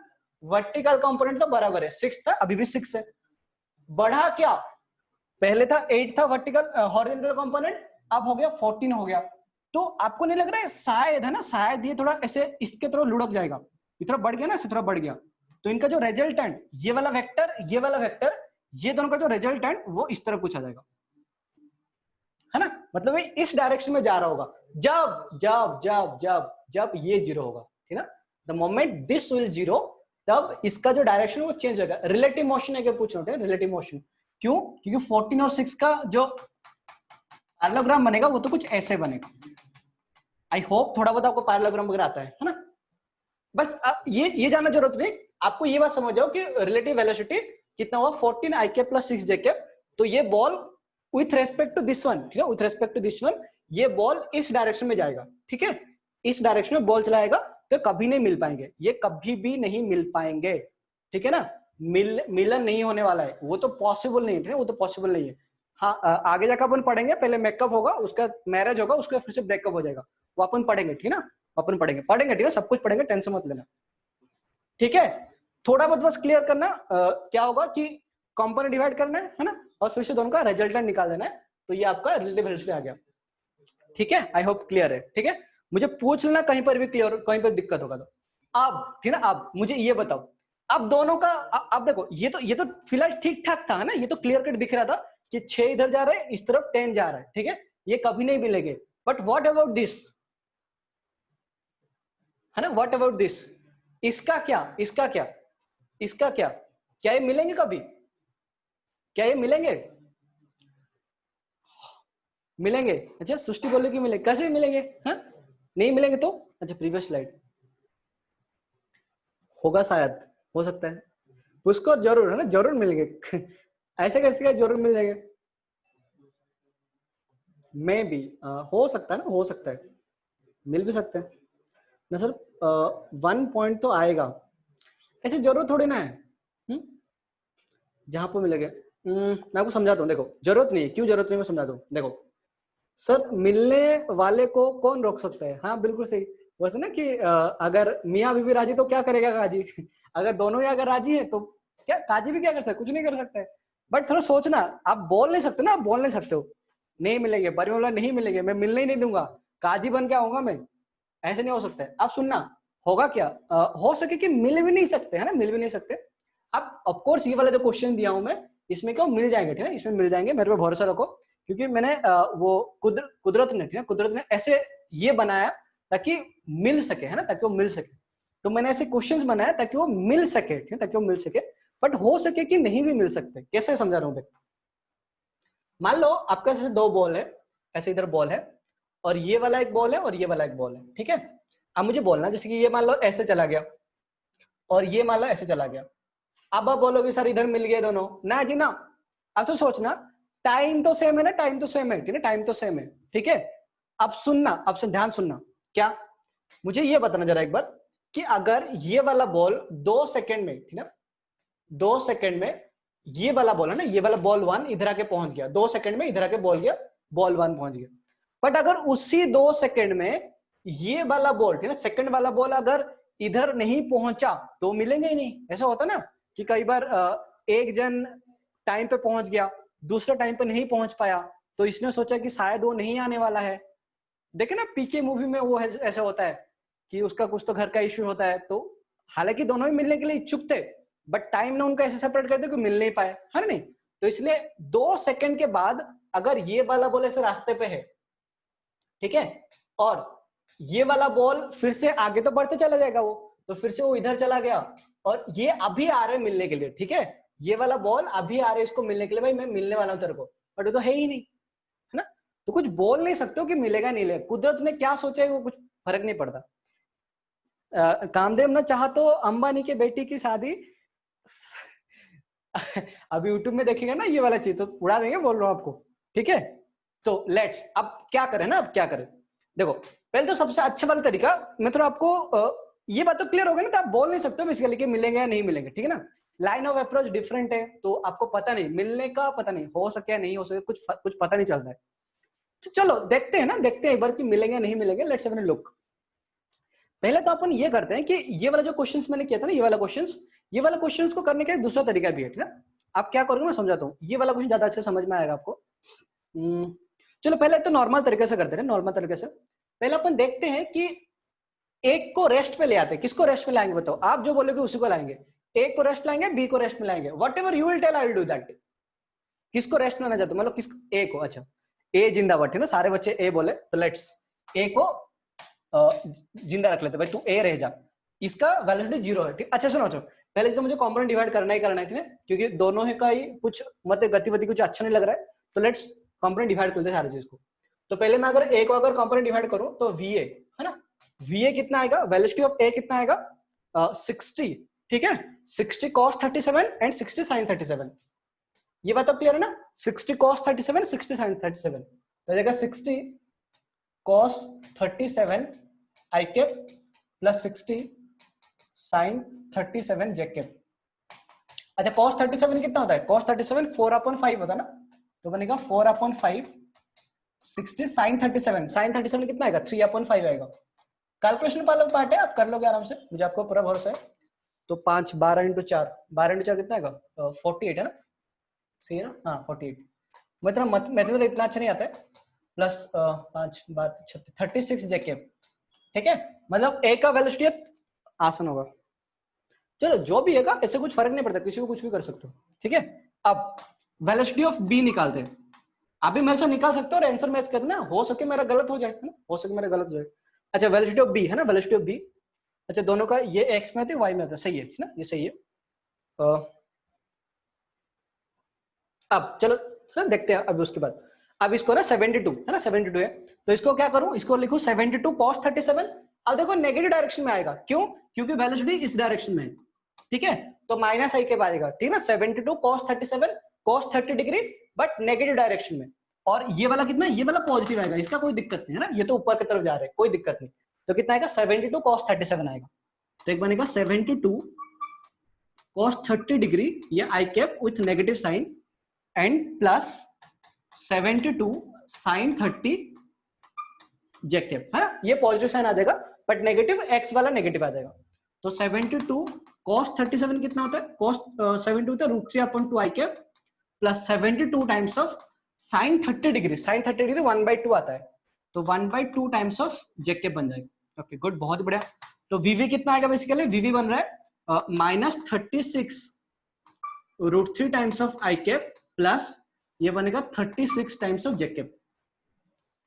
वर्टिकल कंपोनेंट तो बराबर है, 6 था अभी भी 6 है, बढ़ा क्या, पहले था 8 था वर्टिकल हॉरिजॉन्टल कंपोनेंट, अब हो गया 14 हो गया। तो आपको नहीं लग रहा है शायद, है ना, शायद ये थोड़ा ऐसे इसके तरफ लुढ़क जाएगा, ये थोड़ा बढ़ गया ना, इसे थोड़ा बढ़ गया, तो इनका जो रिजल्टेंट, ये वाला वेक्टर, ये वाला वेक्टर, ये दोनों का जो रिजल्टेंट वो इस तरफ कुछ आ जाएगा, है ना, मतलब ये इस डायरेक्शन में जा रहा होगा, जब जब जब जब जब ये 0 होगा, ठीक है ना, द मोमेंट दिस विल 0, तब इसका जो डायरेक्शन वो चेंज होगा। रिलेटिव मोशन है, क्या पूछ रहे हो, रिलेटिव मोशन क्यों, क्योंकि 14 और 6 का जो पैरेललोग्राम बनेगा वो तो कुछ ऐसे बनेगा। आई होप थोड़ा बहुत आपको पैरेललोग्राम वगैरह आता है ना। बस आप ये जानना जरूरत नहीं, आपको ये बात समझ जाओ कि रिलेटिव वेलोसिटी कितना हुआ, 14 i cap plus 6 j cap, तो ये ball with respect to this one, ठीक है, with respect to this one, ये बॉल इस डायरेक्शन में जाएगा, ठीक है, इस डायरेक्शन में बॉल चलाएगा, तो कभी नहीं मिल पाएंगे, ये कभी भी नहीं मिल पाएंगे, ठीक है ना, मिलन नहीं होने वाला है, वो तो पॉसिबल नहीं है, वो तो पॉसिबल नहीं है। हाँ आगे जाकर अपन पढ़ेंगे, पहले मेकअप होगा, उसका मैरिज होगा, उसका फिर से ब्रेकअप हो जाएगा, वो अपन पढ़ेंगे, ठीक है ना, अपन पढ़ेंगे ठीक है, सब कुछ पढ़ेंगे, टेंशन मत लेना, ठीक है। थोड़ा बहुत बस क्लियर करना, क्या होगा कि कंपोनेंट डिवाइड करना है ना, और फिर से दोनों का रिजल्टेंट निकाल देना है, तो ये आपका रिलेटिव वेलोसिटी आ गया, ठीक है। आई होप क्लियर है, ठीक है, मुझे पूछ लेना कहीं पर भी क्लियर, कहीं पर दिक्कत होगा तो। अब ठीक है ना, अब मुझे ये बताओ, अब दोनों का, अब देखो ये तो फिलहाल ठीक ठाक था ना, ये तो क्लियर कट दिख रहा था कि 6 इधर जा रहे हैं, इस तरफ 10 जा रहा है, ठीक है, ये कभी नहीं मिलेंगे, बट व्हाट अबाउट दिस, है ना, व्हाट अबाउट दिस, इसका क्या, इसका क्या, इसका क्या, क्या ये मिलेंगे कभी, क्या ये मिलेंगे, मिलेंगे, अच्छा सृष्टि बोले कि मिलेंगे, कैसे मिलेंगे, हाँ नहीं मिलेंगे तो, अच्छा प्रीवियस स्लाइड होगा शायद, हो सकता है, उसको जरूर है ना, जरूर मिलेंगे ऐसे कैसे क्या जरूर मिल जाएंगे, मे भी हो सकता है ना, हो सकता है, मिल भी सकते हैं ना सर, 1 पॉइंट तो आएगा, ऐसे जरूर थोड़ी ना है, जहां पर मिलेगा, मैं आपको समझाता हूँ, देखो जरूरत नहीं है, क्यों जरूरत नहीं, मैं समझाता हूँ, देखो सर मिलने वाले को कौन रोक सकता है? हाँ बिल्कुल सही। वैसे ना कि अगर मियाँ बीवी राजी तो क्या करेगा काजी? अगर दोनों ही अगर राजी है तो क्या काजी भी क्या कर सकता है? कुछ नहीं कर सकता है। बट थोड़ा सोचना, आप बोल नहीं सकते ना, आप बोल नहीं सकते हो नहीं मिलेंगे, परिवार नहीं मिलेंगे, मैं मिलने ही नहीं दूंगा, काजी बन के आऊंगा मैं, ऐसे नहीं हो सकता है। आप सुनना होगा क्या, हो सके कि मिल भी नहीं सकते है ना, मिल भी नहीं सकते। अब ऑफकोर्स ये वाला जो क्वेश्चन दिया हूं मैं, इसमें क्या मिल जाएंगे, ठीक है, इसमें मिल जाएंगे, मेरे पे भरोसा रखो, क्योंकि मैंने वो कुदरत ने, ठीक है, कुदरत ने ऐसे ये बनाया ताकि मिल सके, है ना, ताकि वो मिल सके। तो मैंने ऐसे क्वेश्चंस बनाया ताकि वो मिल सके, ठीक है, ताकि वो मिल सके। बट हो सके कि नहीं भी मिल सकते। कैसे समझा रहा हूं देख, मान लो आपके जैसे दो बॉल है, ऐसे इधर बॉल है, और ये वाला एक बॉल है और ये वाला एक बॉल है, ठीक है। अब मुझे बोलना जैसे कि ये मान लो ऐसे चला गया और ये मान लो ऐसे चला गया। अब आप बोलोगे सर इधर मिल गए दोनों, ना जी ना। अब तो सोचना, टाइम तो सेम है ना, टाइम तो सेम है, ठीक है, टाइम तो सेम है, ठीक है। अब सुनना, अब सुन, ध्यान सुनना, क्या मुझे ये बताना जरा एक बार कि अगर ये वाला बॉल 2 सेकंड में, ठीक है, 2 सेकंड में ये वाला बॉल है ना, ये वाला बॉल 1 इधर आके पहुंच गया, 2 सेकंड में इधर आके बॉल गया, बॉल 1 पहुंच गया। बट अगर उसी 2 सेकंड में ये वाला बॉल, ठीक है, सेकंड वाला बॉल अगर इधर नहीं पहुंचा तो मिलेंगे ही नहीं। ऐसा होता ना कि कई बार एक जन टाइम पे पहुंच गया, दूसरा टाइम पे नहीं पहुंच पाया, तो इसने सोचा कि शायद वो नहीं आने वाला है। देखे ना पीके मूवी में वो ऐसा होता है कि उसका कुछ तो घर का इश्यू होता है, तो हालांकि दोनों ही मिलने के लिए इच्छुक थे, बट टाइम ने उनको ऐसे सेपरेट कर दिया कि मिल नहीं पाए, है नहीं। तो इसलिए 2 सेकंड के बाद अगर ये वाला बॉल ऐसे रास्ते पे है, ठीक है, और ये वाला बॉल फिर से आगे तो बढ़ते चला जाएगा वो, तो फिर से वो इधर चला गया और ये अभी आ रहे मिलने के लिए, ठीक है, ये वाला बॉल अभी आ रहे इसको मिलने के लिए, भाई मैं मिलने वाला हूं तेरे को, बट वो तो है ही नहीं, है ना। तो कुछ बोल नहीं सकते हो कि मिलेगा नहीं मिलेगा, कुदरत ने क्या सोचा है वो कुछ फर्क नहीं पड़ता। कामदेव ने चाहा तो अंबानी के बेटी की शादी अब यूट्यूब में देखेगा ना ये वाला चीज तो उड़ा देंगे, बोल रहा हूं आपको, ठीक है। तो लेट्स अब क्या करें ना, अब क्या करें, देखो पहले तो सबसे अच्छा वाला तरीका मैं थोड़ा आपको ये बात तो क्लियर हो गई ना, तो आप बोल नहीं सकते हो बेसिकली कि मिलेंगे या नहीं मिलेंगे, ठीक है ना। लाइन ऑफ अप्रोच डिफरेंट है, तो आपको पता नहीं, मिलने का पता नहीं, हो सके या नहीं हो सके, कुछ पता नहीं चलता है। तो चलो देखते हैं ना, देखते हैं एक बार कि मिलेंगे नहीं मिलेंगे, लेट्स हैव अ लुक। पहले तो अपन ये करते हैं कि ये वाला जो क्वेश्चंस मैंने किया था ना, ये वाला क्वेश्चंस को करने का एक दूसरा तरीका भी है, ठीक है। आप क्या करोगे मैं समझाता हूँ, ये वाला क्वेश्चन ज्यादा अच्छे समझ में आएगा आपको। चलो पहले तो नॉर्मल तरीके से करते हैं, नॉर्मल तरीके से पहले अपन देखते हैं कि एक को रेस्ट पे ले आते हैं। किसको रेस्ट पे लाएंगे बताओ, आप जो बोलोगे उसी को लाएंगे। एक को रेस्ट लाएंगे, बी को रेस्ट में लाएंगे, whatever you will tell I will do that. किसको रेस्ट में लाना चाहते हो, मतलब किस, ए को, अच्छा ए जिंदाबाद, ठीक है, सारे बच्चे ए बोले, तो लेट्स ए को जिंदा रख लेते, भाई तू ए रह जा, इसका वैलिडिटी 0 है, ठीक। अच्छा सुनो, पहले तो मुझे कॉम्पोनेंट डिवाइड करना ही करना है, ठीक है, क्योंकि दोनों ही का ही कुछ मतलब गतिविधि कुछ अच्छा नहीं लग रहा है, तो लेट्स कॉम्पोनेंट डिवाइड करते हैं सारी चीज को। तो पहले मैं अगर ए को अगर कॉम्पोनेंट डिवाइड करूं तो वी ए, है ना, वी ए कितना आएगा, वैलिडिटी ऑफ ए कितना आएगा 60, ठीक है, 60 cos 37 एंड 60 sin 37। ये बात तो क्लियर है ना, 60 cos 37 60 sin 37, तो जाएगा 60 cos 37 आई कैप प्लस 60 sin 37 जे कैप। अच्छा cos 37 कितना होता है, cos 37 4/5 होता है ना, तो बनेगा 4/5 60 sin 37 कितना आएगा 3/5 आएगा। कैलकुलेशन वाला पार्ट है, आप कर लोगे आराम से, मुझे आपको पूरा भरोसा है। तो 5 12 इंटू 4, 12 इंटू 4 कितना आएगा 48 है ना, सही है ना, हाँ 48। मतलब मैथमेटिक्स इतना अच्छा नहीं आता है, प्लस 5 बात 36 जे कैप, ठीक है, मतलब ए का वेलोसिटी आसान होगा। चलो जो भी है, ऐसे कुछ फर्क नहीं पड़ता, किसी को कुछ भी कर सकते हो, ठीक है। अब वेलोसिटी ऑफ बी निकालते हैं, आप भी मेरे से निकाल सकते हो और आंसर मैच करना, हो सके मेरा गलत हो जाए, है ना, हो सके मेरा गलत हो जाए। अच्छा वेलोसिटी ऑफ बी है ना, वेलोसिटी ऑफ बी, अच्छा दोनों का ये एक्स में आते हैं वाई में आता है, सही है ना, ये सही है। अब चलो देखते हैं, अब उसके बाद अब इसको ना 72 है ना, 72 है, तो इसको क्या करूं, इसको लिखूं 72 cos 37। अब देखो नेगेटिव डायरेक्शन में आएगा, क्यों, क्योंकि वेलोसिटी इस डायरेक्शन में है, ठीक है, तो माइनस आई के बाद आएगा, ठीक है ना, 72 cos 37 cos 30 degree, but negative direction में। और ये वाला कितना, ये वाला पॉजिटिव आएगा, इसका कोई दिक्कत नहीं है ना, ये तो ऊपर की तरफ जा रहा है, कोई दिक्कत नहीं। तो कितना आएगा 72 cos 37 आएगा, तो एक बनेगा 72 cos 30 डिग्री, ये i cap with negative sign, and plus 72 sin 30 j cap, है ना, ये पॉजिटिव साइन आ जाएगा, बट नेगेटिव एक्स वाला नेगेटिव आ जाएगा। तो 72 cos 37 कितना होता है, cos 72 होता है √3/2 i cap plus 72 times of sine 30 degree, sine 30 degree 1/2 आता है, तो 1/2 टाइम्स ऑफ जेकेब बन जाएगा। ओके गुड, बहुत बढ़िया। तो वीवी कितना आएगा, बेसिकली वीवी बन रहा है -36 √3 times of I cap plus ये बनेगा 36 टाइम्स ऑफ जेकेब।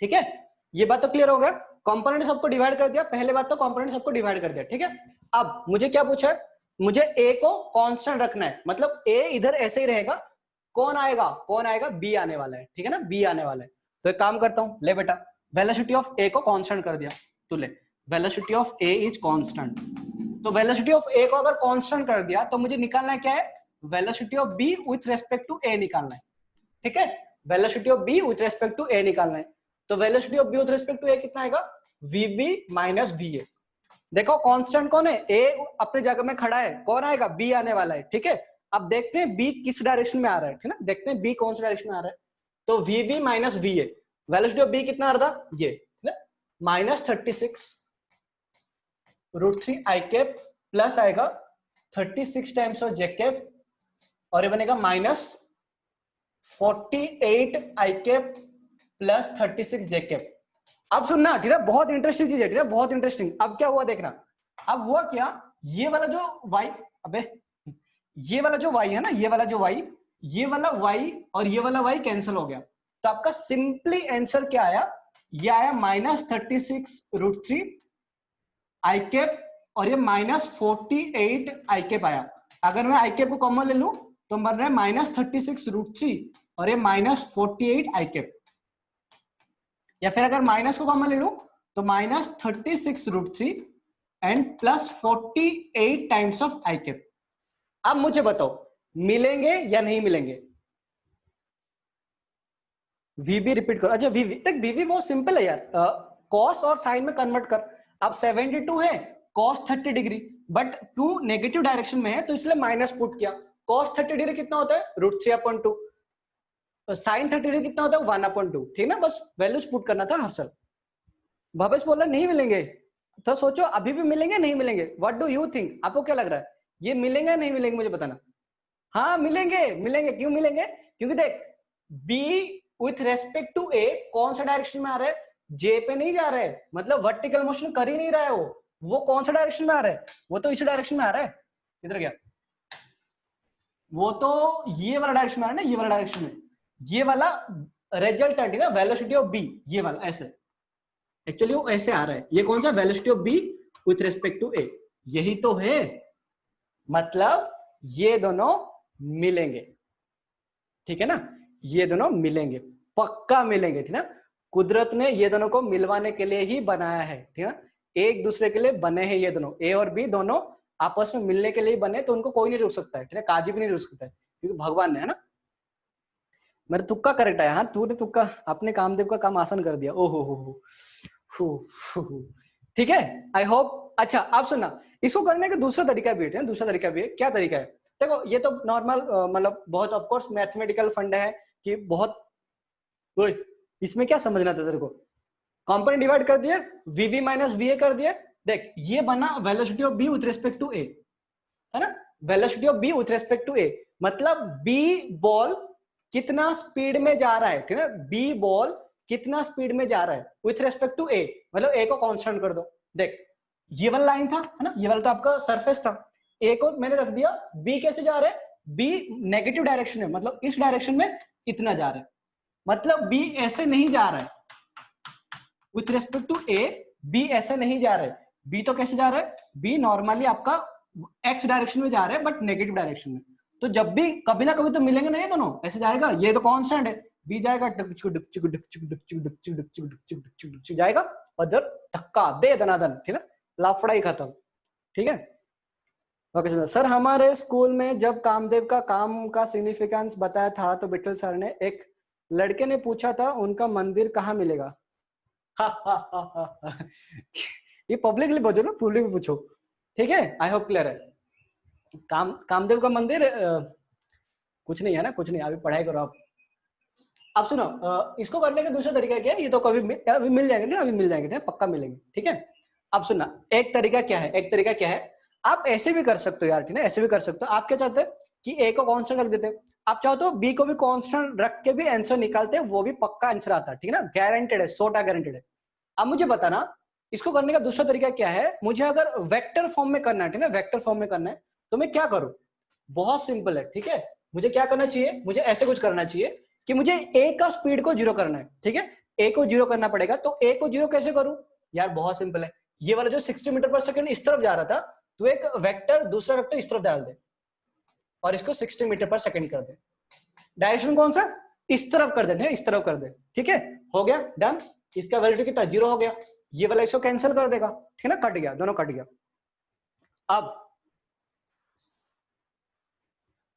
ठीक है, ये बात तो क्लियर हो गया। कंपोनेंट सबको डिवाइड कर दिया, पहले बात तो कंपोनेंट सबको डिवाइड कर दिया। ठीक है, अब मुझे क्या पूछा है, मुझे ए को कांस्टेंट रखना है, मतलब ए इधर ऐसे ही रहेगा, कौन आएगा, बी आने वाला है। ठीक है ना, बी आने वाला है। तो एक काम करता हूं, ले बेटा वेलोसिटी ऑफ ए को कांस्टेंट कर दिया, तो ले velocity of A is constant. तो वेलोसिटी ऑफ ए को अगर कांस्टेंट कर दिया तो मुझे निकालना है क्या है, velocity of B with respect to A निकालना है। ठीक है, velocity of B with respect to A निकालना है। तो velocity of B with respect to A कितना आएगा, वीबी माइनस वीए। देखो कांस्टेंट कौन है, ए अपने जगह में खड़ा है, कौन आएगा, बी आने वाला है। ठीक है, अब देखते हैं बी किस डायरेक्शन में आ रहा है। ठीक है ना, देखते हैं बी कौन सी डायरेक्शन में आ रहा है। तो VB minus VA, velocity of B कितना आ रहा था, ये -36 √3 आई कैप प्लस आएगा 36 टाइम्स ऑफ जे कैप, और ये बनेगा -48 आई कैप प्लस 36 जे कैप। अब सुनना, ठीक है, बहुत इंटरेस्टिंग चीज है, ठीक है, बहुत इंटरेस्टिंग। अब क्या हुआ देखना, अब हुआ क्या, ये वाला जो y, अबे ये वाला जो y है ना, ये वाला जो y, ये वाला y और ये वाला y कैंसिल हो गया। तो आपका सिंपली आंसर क्या आया, ये आया -36 √3 आई कैप और ये -48 आई कैप आया। अगर मैं आई कैप को कॉमन ले लूं तो बन रहा है -36 √3 और ये -48 आई कैप, या फिर अगर माइनस को कॉमन ले लूं तो -36 √3 and +48 times of I cap. अब मुझे बताओ मिलेंगे या नहीं मिलेंगे, वीबी रिपीट करो। अच्छा वीवी, देख वीवी बहुत सिंपल है यार, कॉस और साइन में कन्वर्ट कर। अब 72 है कॉस 30 डिग्री, बट क्यों नेगेटिव डायरेक्शन में है तो इसलिए माइनस पुट किया। कॉस 30 डिग्री कितना होता है, √3/2, साइन 30 डिग्री कितना होता है 1/2। ठीक ना, बस वैल्यूज पुट करना था हर्षल। भवेश बोल रहा नहीं मिलेंगे, तो सोचो अभी भी मिलेंगे नहीं मिलेंगे, व्हाट डू यू थिंक, आपको क्या लग रहा है, ये मिलेंगे नहीं मिलेंगे मुझे बताना। हाँ मिलेंगे, मिलेंगे, क्यों मिलेंगे, क्योंकि देख बी विथ रेस्पेक्ट टू ए कौन सा डायरेक्शन में आ रहा है, जे पे नहीं जा रहा है, मतलब वर्टिकल मोशन कर ही नहीं रहा है वो कौन सा डायरेक्शन में आ रहा है, वो तो इसी डायरेक्शन में आ रहा है। किधर गया, वो तो ये वाला डायरेक्शन में आ रहा है ना, ये वाला डायरेक्शन में, ये वाला रिजल्टेंट है ना वेलोसिटी ऑफ बी, ये वाला ऐसे, एक्चुअली वो ऐसे आ रहा है। ये कौन सा, velocity of B with respect to A, यही तो है, मतलब ये दोनों मिलेंगे। ठीक है ना, ये दोनों मिलेंगे, पक्का मिलेंगे। ठीक है, कुदरत ने ये दोनों को मिलवाने के लिए ही बनाया है। ठीक है, एक दूसरे के लिए बने हैं ये दोनों, ए और बी दोनों आपस में मिलने के लिए बने, तो उनको कोई नहीं रोक सकता है। ठीक है, काजी भी नहीं रोक सकता है, क्योंकि भगवान ने, है ना। मेरा तुक्का करेक्ट आया, हाँ तूने तुक्का, अपने कामदेव का काम आसान कर दिया। ओहो हो। ठीक है, आई होप। अच्छा आप सुनना, इसको करने का दूसरा तरीका भी है, दूसरा तरीका भी है। क्या तरीका है, देखो ये तो नॉर्मल मतलब बहुत ऑफकोर्स मैथमेटिकल फंड है कि बहुत, इसमें क्या समझना था तेरे को, कंपोनेंट डिवाइड कर दिया, वीवी माइनस वीए कर दिया। देख ये बना velocity of B with respect to A, है ना, velocity of B with respect to A, मतलब बी बॉल कितना स्पीड में जा रहा है। ठीक है, बी बॉल कितना स्पीड में जा रहा है विथ रेस्पेक्ट टू ए, मतलब ए को कांस्टेंट कर दो। देख ये वाला लाइन था, है ना, ये वाला तो आपका सरफेस था, ए को मैंने रख दिया, बी कैसे जा रहा है, बी नेगेटिव डायरेक्शन है, मतलब इस डायरेक्शन में इतना जा रहा है, मतलब बी ऐसे नहीं जा रहा है with respect to A, B ऐसे नहीं जा रहा है, बी तो कैसे जा रहा है, बी नॉर्मली आपका एक्स डायरेक्शन में जा रहा है, बट नेगेटिव डायरेक्शन में। तो जब भी कभी ना कभी तो मिलेंगे ना ये दोनों, ऐसे जाएगा, ये तो कांस्टेंट है, बी जाएगा जाएगा उधर धक्का दे दनादन। ठीक है, लाफड़ा ही खत्म। ठीक है, ओके सर, हमारे स्कूल में जब कामदेव का काम का सिग्निफिकेंस बताया था तो विठल सर ने एक लड़के ने पूछा था उनका मंदिर कहाँ मिलेगा। ये पब्लिकली बोलो ना, पब्लिक पूछो। ठीक है, आई होप क्लियर है। कामदेव का मंदिर कुछ नहीं है ना, कुछ नहीं, अभी पढ़ाई करो आप। अब सुनो, इसको करने का दूसरा तरीका क्या है, ये तो अभी मिल जाएंगे ना, अभी मिल जाएंगे ना, पक्का मिलेंगे, ठीक है। अब सुनना, एक तरीका क्या है, एक तरीका क्या है, आप ऐसे भी कर सकते हो यार, ठीक है, ऐसे भी कर सकते हो। आप क्या चाहते हैं कि ए को कांस्टेंट रख देते हो, आप चाहो तो बी को भी कांस्टेंट रख के भी आंसर निकालते हैं, वो भी पक्का आंसर आता है, ठीक है ना, गारंटेड है, 100% गारंटेड है। अब मुझे बताना इसको करने का दूसरा तरीका क्या है। मुझे अगर वेक्टर फॉर्म में करना है, ठीक है, वेक्टर फॉर्म में करना है, तो मैं क्या करूं, बहुत सिंपल है, ठीक है। मुझे क्या करना चाहिए, मुझे ऐसे कुछ करना चाहिए कि मुझे ए का स्पीड को जीरो करना है, ठीक है, ए को जीरो करना पड़ेगा। तो ए को जीरो कैसे करूं यार, बहुत सिंपल है, ये वाला जो 60 मीटर पर सेकंड इस तरफ जा रहा था, तो एक वेक्टर दूसरा वेक्टर इस तरफ डाल दे और इसको 60 मीटर पर सेकंड कर दे। डायरेक्शन कौन सा, इस तरफ कर दे, इस तरफ कर दे, ठीक है, हो गया डन। इसका वैल्यू कितना, जीरो हो गया, ये वाला इसको कैंसिल कर देगा, ठीक है ना, कट गया, दोनों कट गया। अब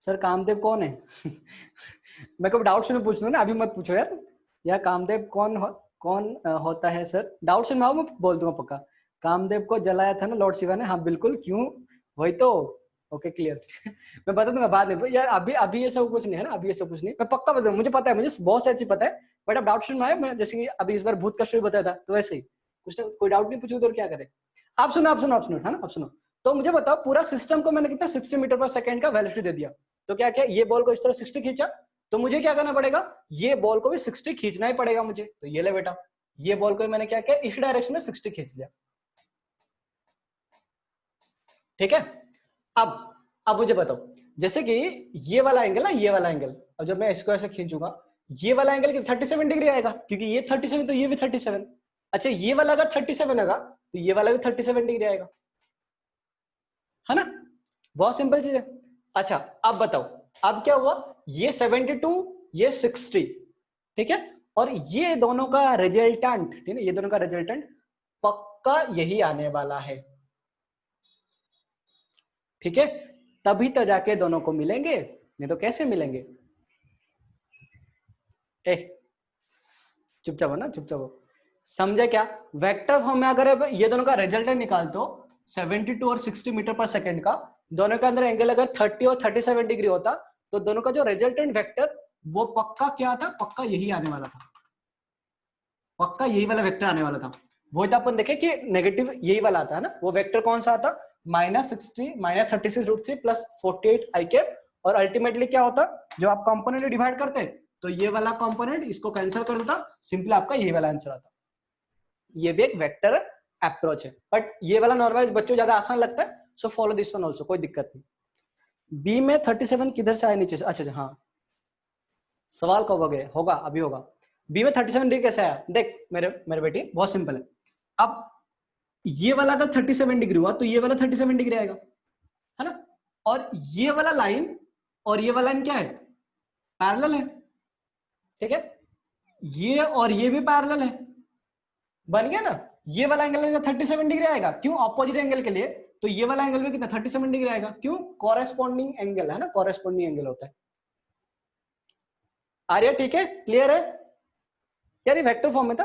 सर कामदेव कौन है मैं कभी डाउट से पूछ लूँ ना, अभी मत पूछो यार, या कामदेव कौन होता है सर, डाउट से मैं बोल दूंगा पक्का। कामदेव को जलाया था ना लॉर्ड शिवा ने, हाँ बिल्कुल, क्यों, वही तो, ओके क्लियर मैं बता दूंगा बाद में यार, अभी अभी ये सब कुछ नहीं है ना, अभी ये सब कुछ नहीं, मैं पक्का बता, मुझे पता है, मुझे बहुत सारी चीज पता है, बट अब डाउट में आया, मैं जैसे कि अभी इस बार भूत का स्टोरी बताया था, तो वैसे ही कुछ ना, कोई डाउट नहीं पूछू तो क्या करे। आप सुनो है ना, आप सुनो, तो मुझे बताओ पूरा सिस्टम को मैंने कितना 60 मीटर पर सेकंड का वेलोसिटी दे दिया, तो क्या क्या ये बॉल को इस तरह 60 खींचा, तो मुझे क्या करना पड़ेगा, ये बॉल को भी 60 खींचना ही पड़ेगा मुझे। तो ये ले बेटा, ये बॉल को मैंने क्या किया, इस डायरेक्शन में 60 खींच लिया, ठीक है। अब मुझे बताओ, जैसे कि ये वाला एंगल ना, ये वाला एंगल, अब जब मैं इसको ऐसे खींचूंगा, ये वाला एंगल 37 डिग्री आएगा, क्योंकि ये 37 तो ये भी 37। अच्छा, ये वाला अगर 37 आएगा तो ये वाला भी 37 डिग्री आएगा, है ना, बहुत सिंपल चीज है। अच्छा अब बताओ, अब क्या हुआ, ये 72, ये 60, ठीक है, और ये दोनों का रिजल्टेंट, ठीक है, ये दोनों का रिजल्टेंट पक्का यही आने वाला है, ठीक है, तभी तो जाके दोनों को मिलेंगे, नहीं तो कैसे मिलेंगे। ए चुपचाप हो ना, चुपचाप हो, समझे क्या, वेक्टर फॉर्म में अगर ये दोनों का रिजल्टेंट निकाल दो 72 और 60 मीटर पर सेकंड का, दोनों के अंदर एंगल अगर 30 और 37 डिग्री होता, तो दोनों का जो रिजल्टेंट वेक्टर वो पक्का क्या था, पक्का यही आने वाला था, पक्का यही वाला वेक्टर आने वाला था। वो तो अपन देखे कि नेगेटिव यही वाला आता है ना, वो वेक्टर कौन सा आता, -60 -36√3 प्लस 48 आई कैप, और अल्टीमेटली क्या होता, जो आप कंपोनेंट डिवाइड करते हैं, तो ये वाला कंपोनेंट इसको कैंसिल कर देता, सिंपली आपका यही वाला आंसर आता। ये भी एक वेक्टर अप्रोच है, बट ये वाला नॉर्मल बच्चों ज्यादा आसान लगता है, so follow this one also, कोई दिक्कत नहीं। बी में 37 किधर से आया, नीचे से, अच्छा हाँ, सवाल कब हो गए, होगा अभी होगा। बी में 37 डिग्री कैसे आया, देख मेरे मेरे बेटी, बहुत सिंपल है। अब ये वाला अगर 37 डिग्री हुआ तो ये वाला 37 डिग्री आएगा, है ना, और ये वाला लाइन और ये वाला लाइन क्या है, पैरेलल है, ठीक है, ये और ये भी पैरेलल है, बन गया ना। ये वाला एंगल 37 डिग्री आएगा, क्यों, ऑपोजिट एंगल के लिए, तो ये वाला एंगल भी कितना 37 डिग्री आएगा, क्यों, कॉरेस्पॉन्डिंग एंगल है ना, कॉरेस्पॉन्डिंग एंगल होता है। आर्या ठीक है, क्लियर है यार, ये वेक्टर फॉर्म में था,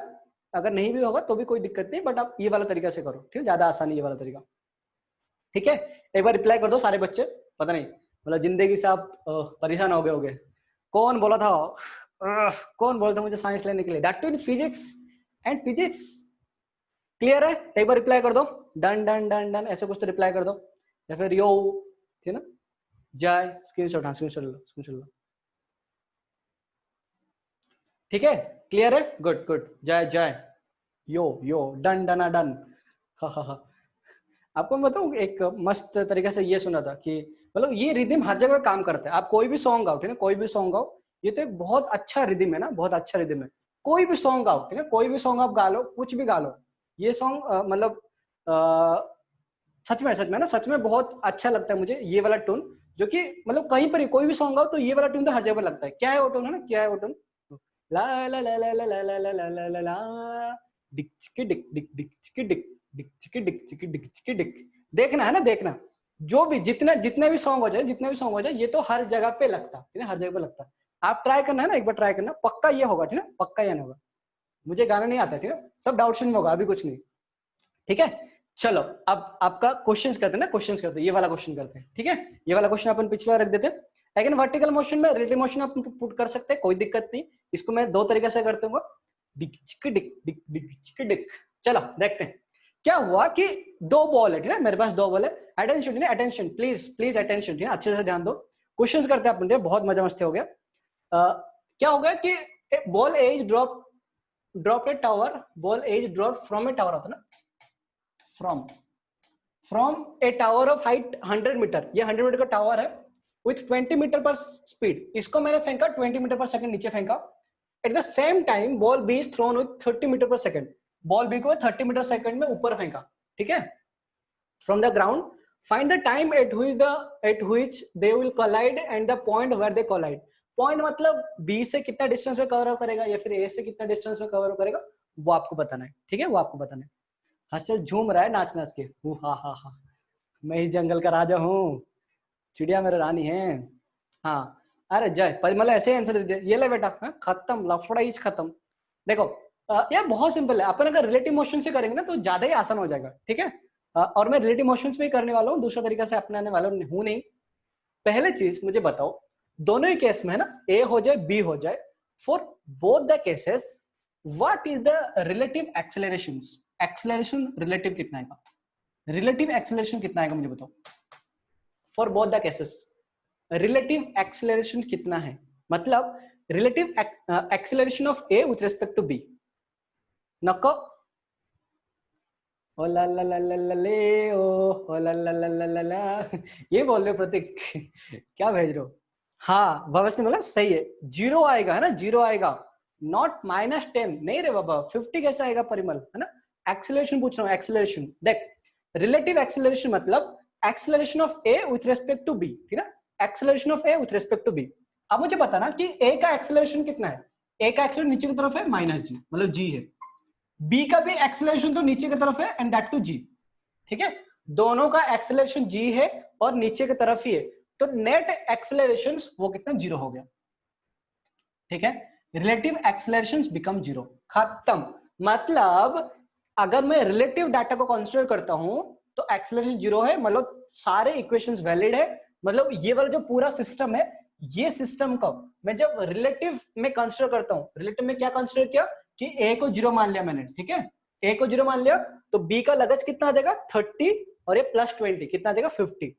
अगर नहीं भी होगा तो भी कोई दिक्कत नहीं, बट आप ये वाला तरीका से करो, ठीक है, ज्यादा आसानी ये वाला तरीका, ठीक है। एक बार रिप्लाई कर दो सारे बच्चे, पता नहीं मतलब जिंदगी से आप परेशान हो गए होगे, कौन बोला था, कौन बोलता मुझे साइंस लेने के लिए, that too in physics and physics, clear है, एक बार रिप्लाई कर दो, डन डन डन डन ऐसे कुछ तो रिप्लाई कर दो, या फिर यो, ठीक है ना, जय, स्क्रीनशॉट, हाँ स्क्रीनशॉट लो, स्क्रीनशॉट लो, ठीक है, क्लियर है, गुड गुड, जय जय, यो डन डना डन, हा हा हा। आपको मैं बताऊं, एक मस्त तरीके से ये सुना था कि मतलब ये रिदम हर जगह काम करता है, आप कोई भी सॉन्ग गाओ, ठीक है, कोई भी सॉन्ग गाओ, ये तो एक बहुत अच्छा रिदम है ना, बहुत अच्छा रिदम है, कोई भी सॉन्ग गाओ, ठीक है, कोई भी सॉन्ग आप गा लो, कुछ भी गा लो, ये सॉन्ग मतलब सच में ना, सच में बहुत अच्छा लगता है मुझे ये वाला टून, जो कि मतलब कहीं पर कोई भी सॉन्ग गाओ तो ये वाला टून तो हर जगह लगता है। क्या है वो टून, है ना, क्या है वो टून, ला ला ला ला ला ला ला ला ला ला ला ला, डिक चिकी डिक डिक डिक चिकी डिक डिक चिकी डिक चिकी डिक चिकी डिक, देखना है ना, देखना, जो भी जितने भी सॉन्ग हो जाए, जितने भी सॉन्ग हो जाए, ये तो हर जगह पे लगता है, ठीक है, हर जगह पे लगता है। आप ट्राई करना है ना, एक बार ट्राई करना, पक्का ये होगा, ठीक है, पक्का ये होगा। मुझे गाना नहीं आता, ठीक है, सब डाउट में होगा, अभी कुछ नहीं, ठीक है। चलो अब आपका क्वेश्चंस करते हैं ना, क्वेश्चंस करते हैं, ये वाला क्वेश्चन करते हैं, ठीक है, ये वाला क्वेश्चन अपन पिछला रख देते हैं। लेकिन वर्टिकल मोशन में रिलेटिव मोशन आप पुट कर सकते हैं, कोई दिक्कत नहीं। इसको मैं दो तरीके से करते हूँ, डिक चिक डिक डिक डिक चिक डिक। चलो देखते हैं क्या हुआ कि दो बॉल है, ठीक है, मेरे पास दो बॉल है। Attention, attention please please attention, ठीक है, अच्छे से ध्यान दो। क्वेश्चंस करते हैं अपन, बहुत मजा मस्ती हो गया। क्या हो गया कि ball as drop a tower, ball as drop from a tower होता है ना, from a tower of height 100 metre, ये 100 मीटर का टावर है विथ 20 मीटर पर स्पीड। इसको मैंने फेंका 20 मीटर पर सेकंड नीचे फेंका। At the same time ball B is thrown with 30 meter per second, ball B को 30 मीटर सेकंड में ऊपर फेंका, ठीक है, from the ground. Find the time at which they will collide and the point where they collide. Point मतलब B से कितना distance में कवर करेगा या फिर ए से कितना डिस्टेंस में कवर करेगा, वो आपको बताना है, ठीक है, वो आपको बताना है। हर्षल झूम रहा है नाच नाच के, हा हा हा, मैं इस जंगल का राजा हूँ, चिड़िया मेरे रानी है। हाँ, अरे जय परिमल ऐसे आंसर दे दिया, ये ले बेटा, खत्म, लफड़ा इज खत्म। देखो यार बहुत सिंपल है, अपन अगर रिलेटिव मोशन से करेंगे ना तो ज्यादा ही आसान हो जाएगा, ठीक है। और मैं रिलेटिव मोशन में ही करने वाला हूँ, दूसरा तरीका से अपनाने वाला हूँ नहीं। पहले चीज मुझे बताओ, दोनों ही केस में है ना, ए हो जाए बी हो जाए, for both the cases what is the relative acceleration. Acceleration relative कितना आएगा, रिलेटिव एक्सेलरेशन कितना आएगा मुझे बताओ, for both the cases relative acceleration कितना है, मतलब relative acceleration of A with respect to B. नको ओ ला ला ला ला ला ले ओ ला ला ला ला ला ला, ये बोल रहे हो प्रतीक, क्या भेज रहे हो। हाँ भवस ने बोला सही है, 0 आएगा है ना, 0 आएगा, नॉट -10 नहीं रे बाबा, 50 कैसे आएगा परिमल, है ना। एक्सेलरेशन पूछ रहा हूँ, एक्सेलरेशन देख, रिलेटिव एक्सेलरेशन मतलब acceleration of A with respect to B, ठीक है, acceleration of A with respect to B. अब मुझे बताना कि ए का एक्सेलरेशन कितना है, ए का एक्सेलरेशन नीचे की तरफ है -g, मतलब g है, बी का भी एक्सेलरेशन तो नीचे की तरफ है एंड दैट टू g, ठीक है, दोनों का एक्सेलरेशन g है और नीचे की तरफ ही है, तो नेट एक्सेलरेशन वो कितना 0 हो गया, ठीक है, रिलेटिव एक्सेलरेशन बिकम 0, खत्म। मतलब अगर मैं रिलेटिव डाटा को कंसीडर करता हूं तो एक्सेलरेशन 0 है, मतलब सारे इक्वेशंस वैलिड है, मतलब ये वाला जो पूरा सिस्टम है, ये सिस्टम को मैं जब रिलेटिव में कंसीडर करता हूं, रिलेटिव में क्या कंसीडर किया कि ए को 0 मान लिया मैंने, ठीक है, ए को 0 मान लिया, तो बी का लगज कितना आ जाएगा 30 और ये +20 कितना आ जाएगा 50।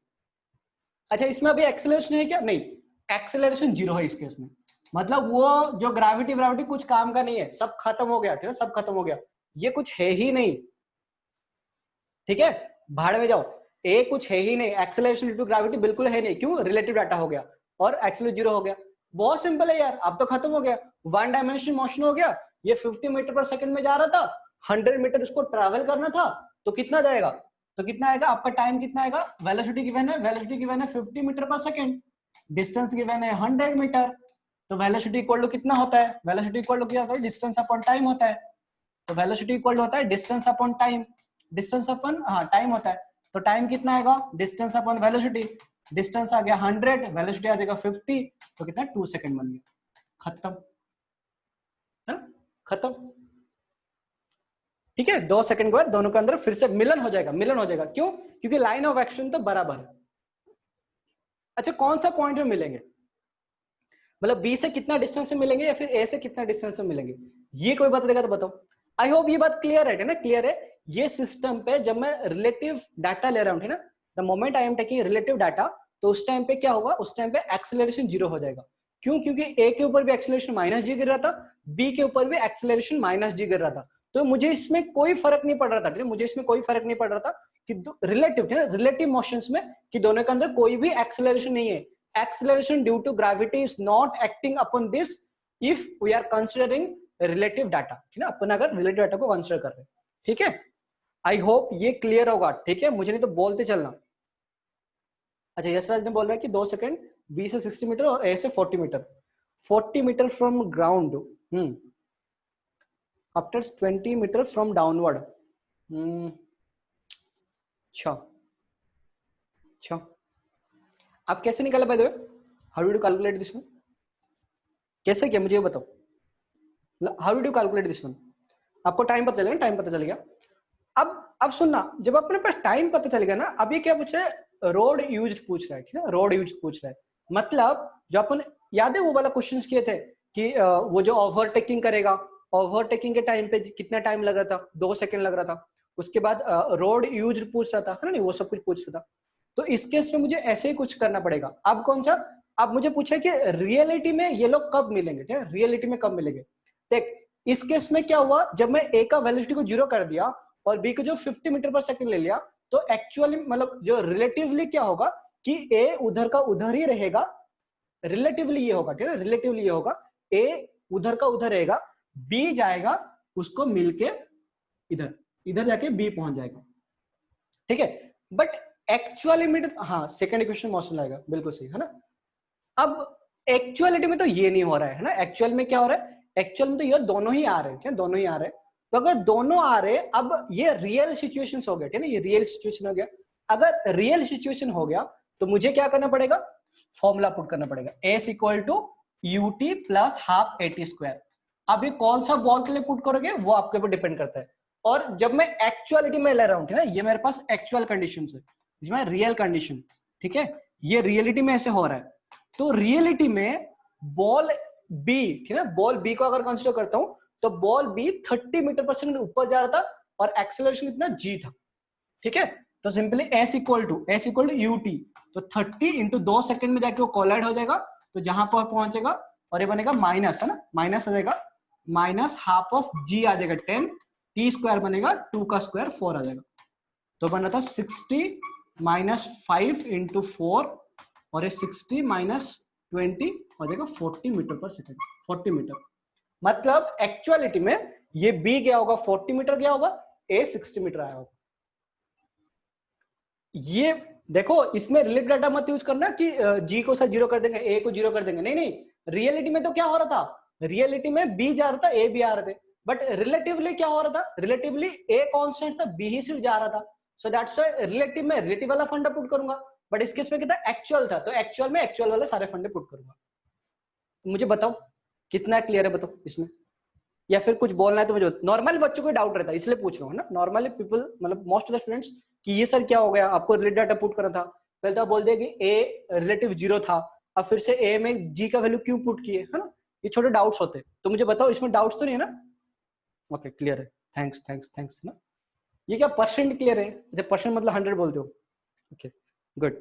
अच्छा इसमें अभी एक्सेलरेशन है क्या, नहीं, एक्सेलरेशन 0 है इस केस में, मतलब वो जो ग्रेविटी कुछ काम का नहीं है, सब खत्म हो गया, ठीक है, सब खत्म हो गया, ये कुछ है ही नहीं, ठीक है, भाड़ में जाओ, ए कुछ है ही नहीं, एक्सेलरेशन ड्यू टू ग्रेविटी बिल्कुल है नहीं, क्यों, रिलेटिव डाटा हो गया और एक्सेलरेशन 0 हो गया, बहुत सिंपल है यार, अब तो खत्म हो गया, वन डायमेंशन मोशन हो गया, ये 50 मीटर पर सेकंड में जा रहा था, 100 मीटर उसको ट्रैवल करना था, तो कितना जाएगा, तो कितना आएगा आपका टाइम, कितना आएगा, वेलोसिटी गिवन है, वेलोसिटी गिवन है 50 metre per second, distance given है 100 मीटर, तो वेलोसिटी इक्वल टू कितना होता है, वेलोसिटी इक्वल टू क्या होता है, डिस्टेंस अपॉन टाइम होता है, तो वेलोसिटी इक्वल होता है distance upon time, distance upon हाँ टाइम होता है, तो टाइम कितना आएगा, डिस्टेंस अपॉन वेलोसिटी, डिस्टेंस आ गया 100, वेलोसिटी आ जाएगा 50, तो कितना 2 सेकंड बन गया, खत्म, है ना, खत्म, ठीक है, 2 सेकंड के बाद दोनों के अंदर फिर से मिलन हो जाएगा, मिलन हो जाएगा, क्यों, क्योंकि लाइन ऑफ एक्शन तो बराबर है। अच्छा कौन सा पॉइंट में मिलेंगे, मतलब बी से कितना डिस्टेंस से मिलेंगे या फिर ए से कितना डिस्टेंस से मिलेंगे, ये कोई बता देगा तो बताओ। आई होप ये बात क्लियर है ना, क्लियर है। ये सिस्टम पे जब मैं रिलेटिव डाटा ले रहा हूँ, ठीक है ना, the moment I am taking relative data, तो उस टाइम पे क्या होगा, उस टाइम पे एक्सेलरेशन 0 हो जाएगा, क्यों, क्योंकि ए के ऊपर भी एक्सेलरेशन -g गिर रहा था, बी के ऊपर भी एक्सेलरेशन -g गिर रहा था, तो मुझे इसमें कोई फर्क नहीं पड़ रहा था, ठीक है, मुझे इसमें कोई फर्क नहीं पड़ रहा था कि रिलेटिव, ठीक है, रिलेटिव मोशंस में कि दोनों के अंदर कोई भी एक्सेलरेशन नहीं है, acceleration due to gravity is not acting upon this if we are considering relative data, ठीक है, अपन अगर relative data को कंसीडर कर रहे हैं, ठीक है, आई होप ये क्लियर होगा, ठीक है, मुझे नहीं तो बोलते चलना। अच्छा यशराज ने बोल रहा है कि 2 सेकंड, बी से 60 मीटर और ए से 40 meter, 40 meter from ground, after 20 meter from downward, अच्छा अच्छा, आप कैसे निकाला by the way, how did you calculate this one, कैसे किया मुझे बताओ, how did you calculate this one, आपको टाइम पता चलेगा, टाइम पता चल गया। अब सुनना, जब अपने पास टाइम पता चल गया ना, अब ये क्या पूछ रहा है, रोड यूज्ड पूछ रहा है, ठीक है, रोड यूज्ड पूछ रहा है, मतलब जो अपन याद है वो वाला क्वेश्चन किए थे कि वो जो ओवरटेकिंग करेगा, ओवरटेकिंग के टाइम पे कितना टाइम लग रहा था, 2 सेकंड लग रहा था। उसके बाद रोड यूज पूछ रहा था, है ना, नहीं वो सब कुछ पूछ रहा था। तो इस केस में मुझे ऐसे ही कुछ करना पड़ेगा। अब कौन सा, अब मुझे पूछा कि रियलिटी में ये लोग कब मिलेंगे, ठीक है, रियलिटी में कब मिलेंगे। देख इस केस में क्या हुआ, जब मैं ए का वेलोसिटी को 0 कर दिया और बी को जो 50 मीटर पर सेकंड ले लिया, तो एक्चुअली मतलब जो रिलेटिवली क्या होगा कि ए उधर का उधर ही रहेगा, रिलेटिवली ये होगा, ठीक है, रिलेटिवली ये होगा, ए उधर का उधर रहेगा, बी जाएगा उसको मिलके इधर, इधर जाके बी पहुंच जाएगा, ठीक है। बट एक्चुअली में, हाँ सेकंड इक्वेशन मौसम लाएगा, बिल्कुल सही है ना। अब एक्चुअलिटी में तो ये नहीं हो रहा है ना, एक्चुअल में क्या हो रहा है, एक्चुअल में तो ये दोनों ही आ रहे हैं, क्या दोनों ही आ रहे हैं। तो अगर दोनों आ रहे, अब ये रियल सिचुएशन हो गया, ठीक है, ये रियल सिचुएशन हो गया। अगर रियल सिचुएशन हो गया तो मुझे क्या करना पड़ेगा, फॉर्मूला पुट करना पड़ेगा, S equal to U T plus half A T square. अब ये कौन सा बॉल के लिए पुट करोगे वो आपके ऊपर डिपेंड करता है। और जब मैं एक्चुअलिटी में ले रहा हूं, ठीक है, ये मेरे पास एक्चुअल कंडीशन है, इसमें रियल कंडीशन, ठीक है, ये रियलिटी में ऐसे हो रहा है। तो रियलिटी में बॉल बी, ठीक है, बॉल बी को अगर कंसीडर करता हूं तो ball B 30 meter per second ऊपर जा रहा था और एक्सेलरेशन कितना जी था, ठीक है। तो simply S equal to U T, तो 30 इंटू 2 सेकंड में जाके वो कोलाइड हो जाएगा, तो जहां पर पहुंचेगा और ये बनेगा माइनस, है ना, माइनस आ जाएगा, माइनस हाफ ऑफ जी आ जाएगा 10, टी स्क्वायर बनेगा 2 का स्क्वायर 4 आ जाएगा। तो बना था 60 माइनस 5 इंटू 4 और ये 60 माइनस 20 हो जाएगा 40 मीटर पर सेकंड, 40 मीटर। मतलब एक्चुअलिटी में ये बी गया होगा 40 मीटर गया होगा, ए 60 मीटर आया होगा। ये देखो इसमें रिलेटिव डाटा मत यूज करना कि जी को 0 कर देंगे, ए को 0 कर देंगे, नहीं नहीं, रियलिटी में तो क्या हो रहा था, रियलिटी में बी जा रहा था, ए भी आ रहे थे, बट रिलेटिवली क्या हो रहा था, रिलेटिवली ए कांस्टेंट था, बी ही सिर्फ जा रहा था। सो दैट्स व्हाई रिलेटिव में रिलेटिव वाला फंडा पुट करूंगा, बट इस केस में क्या था, एक्चुअल था, तो एक्चुअल में एक्चुअल वाले सारे फंडे पुट करूंगा। मुझे बताओ कितना क्लियर है, बताओ इसमें, या फिर कुछ बोलना है तो मुझे। नॉर्मली बच्चों को डाउट रहता है इसलिए पूछ रहा हूँ ना, नॉर्मली पीपल मतलब मोस्ट ऑफ द स्टूडेंट्स कि ये सर क्या हो गया, आपको रिलेटिव डाटा पुट करना था, पहले तो आप बोल दिया कि ए रिलेटिव 0 था, अब फिर से ए में जी का वैल्यू क्यों पुट किए, है ना, ये छोटे डाउट्स होते हैं। तो मुझे बताओ इसमें डाउट्स तो नहीं है ना। ओके क्लियर है, थैंक्स थैंक्स थैंक्स ना। ये क्या परसेंट क्लियर है, जैसे परसेंट मतलब 100 बोलते हो, ओके गुड,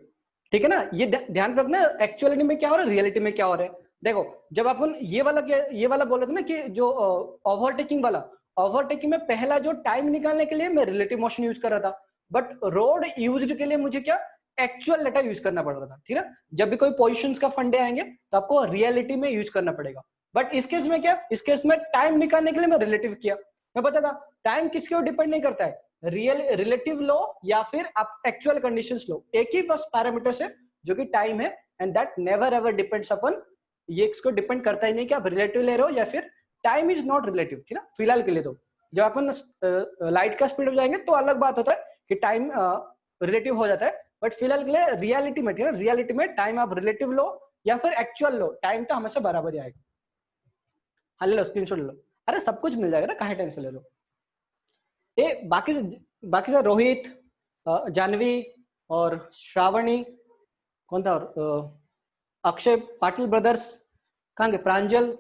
ठीक है ना। ये ध्यान रखना एक्चुअलिटी में क्या हो रहा है, रियलिटी में क्या हो रहा है। देखो जब अपन ये वाला क्या, ये वाला बोले थे ना कि जो ओवरटेकिंग वाला, ओवरटेकिंग में पहला जो टाइम निकालने के लिए मैं रिलेटिव मोशन यूज कर रहा था, बट रोड यूज्ड के लिए मुझे क्या एक्चुअल डाटा यूज करना पड़ रहा था, ठीक है। जब भी कोई पोजीशंस का फंडे आएंगे तो आपको रियलिटी में यूज करना पड़ेगा। बट इस केस में क्या, इस केस में टाइम निकालने के लिए मैं रिलेटिव किया। मैं बता था टाइम किसके ऊपर डिपेंड नहीं करता है, रिलेटिव लो या फिर आप एक्चुअल कंडीशंस लो, एक ही बस पैरामीटर्स है जो कि टाइम है, and that never ever depends अपन, ये इसको डिपेंड करता ही नहीं कि आप रिलेटिव ले रहे हो या फिर टाइम इज नॉट रिलेटिव, ठीक है ना, फिलहाल के लिए। तो जब अपन लाइट का स्पीड हो जाएंगे तो अलग बात होता है कि टाइम रिलेटिव हो जाता है, बट फिलहाल के लिए रियलिटी में, ठीक है, रियलिटी में टाइम आप रिलेटिव लो या फिर एक्चुअल लो, टाइम तो हमेशा बराबर ही आएगा। हाँ ले लो स्क्रीनशॉट ले लो, अरे सब कुछ मिल जाएगा ना, काहे टेंशन ले लो। ये बाकी से रोहित, जानवी और श्रावणी, कौन था, और अक्षय पाटिल ब्रदर्स कहाँ गए, प्रांजल,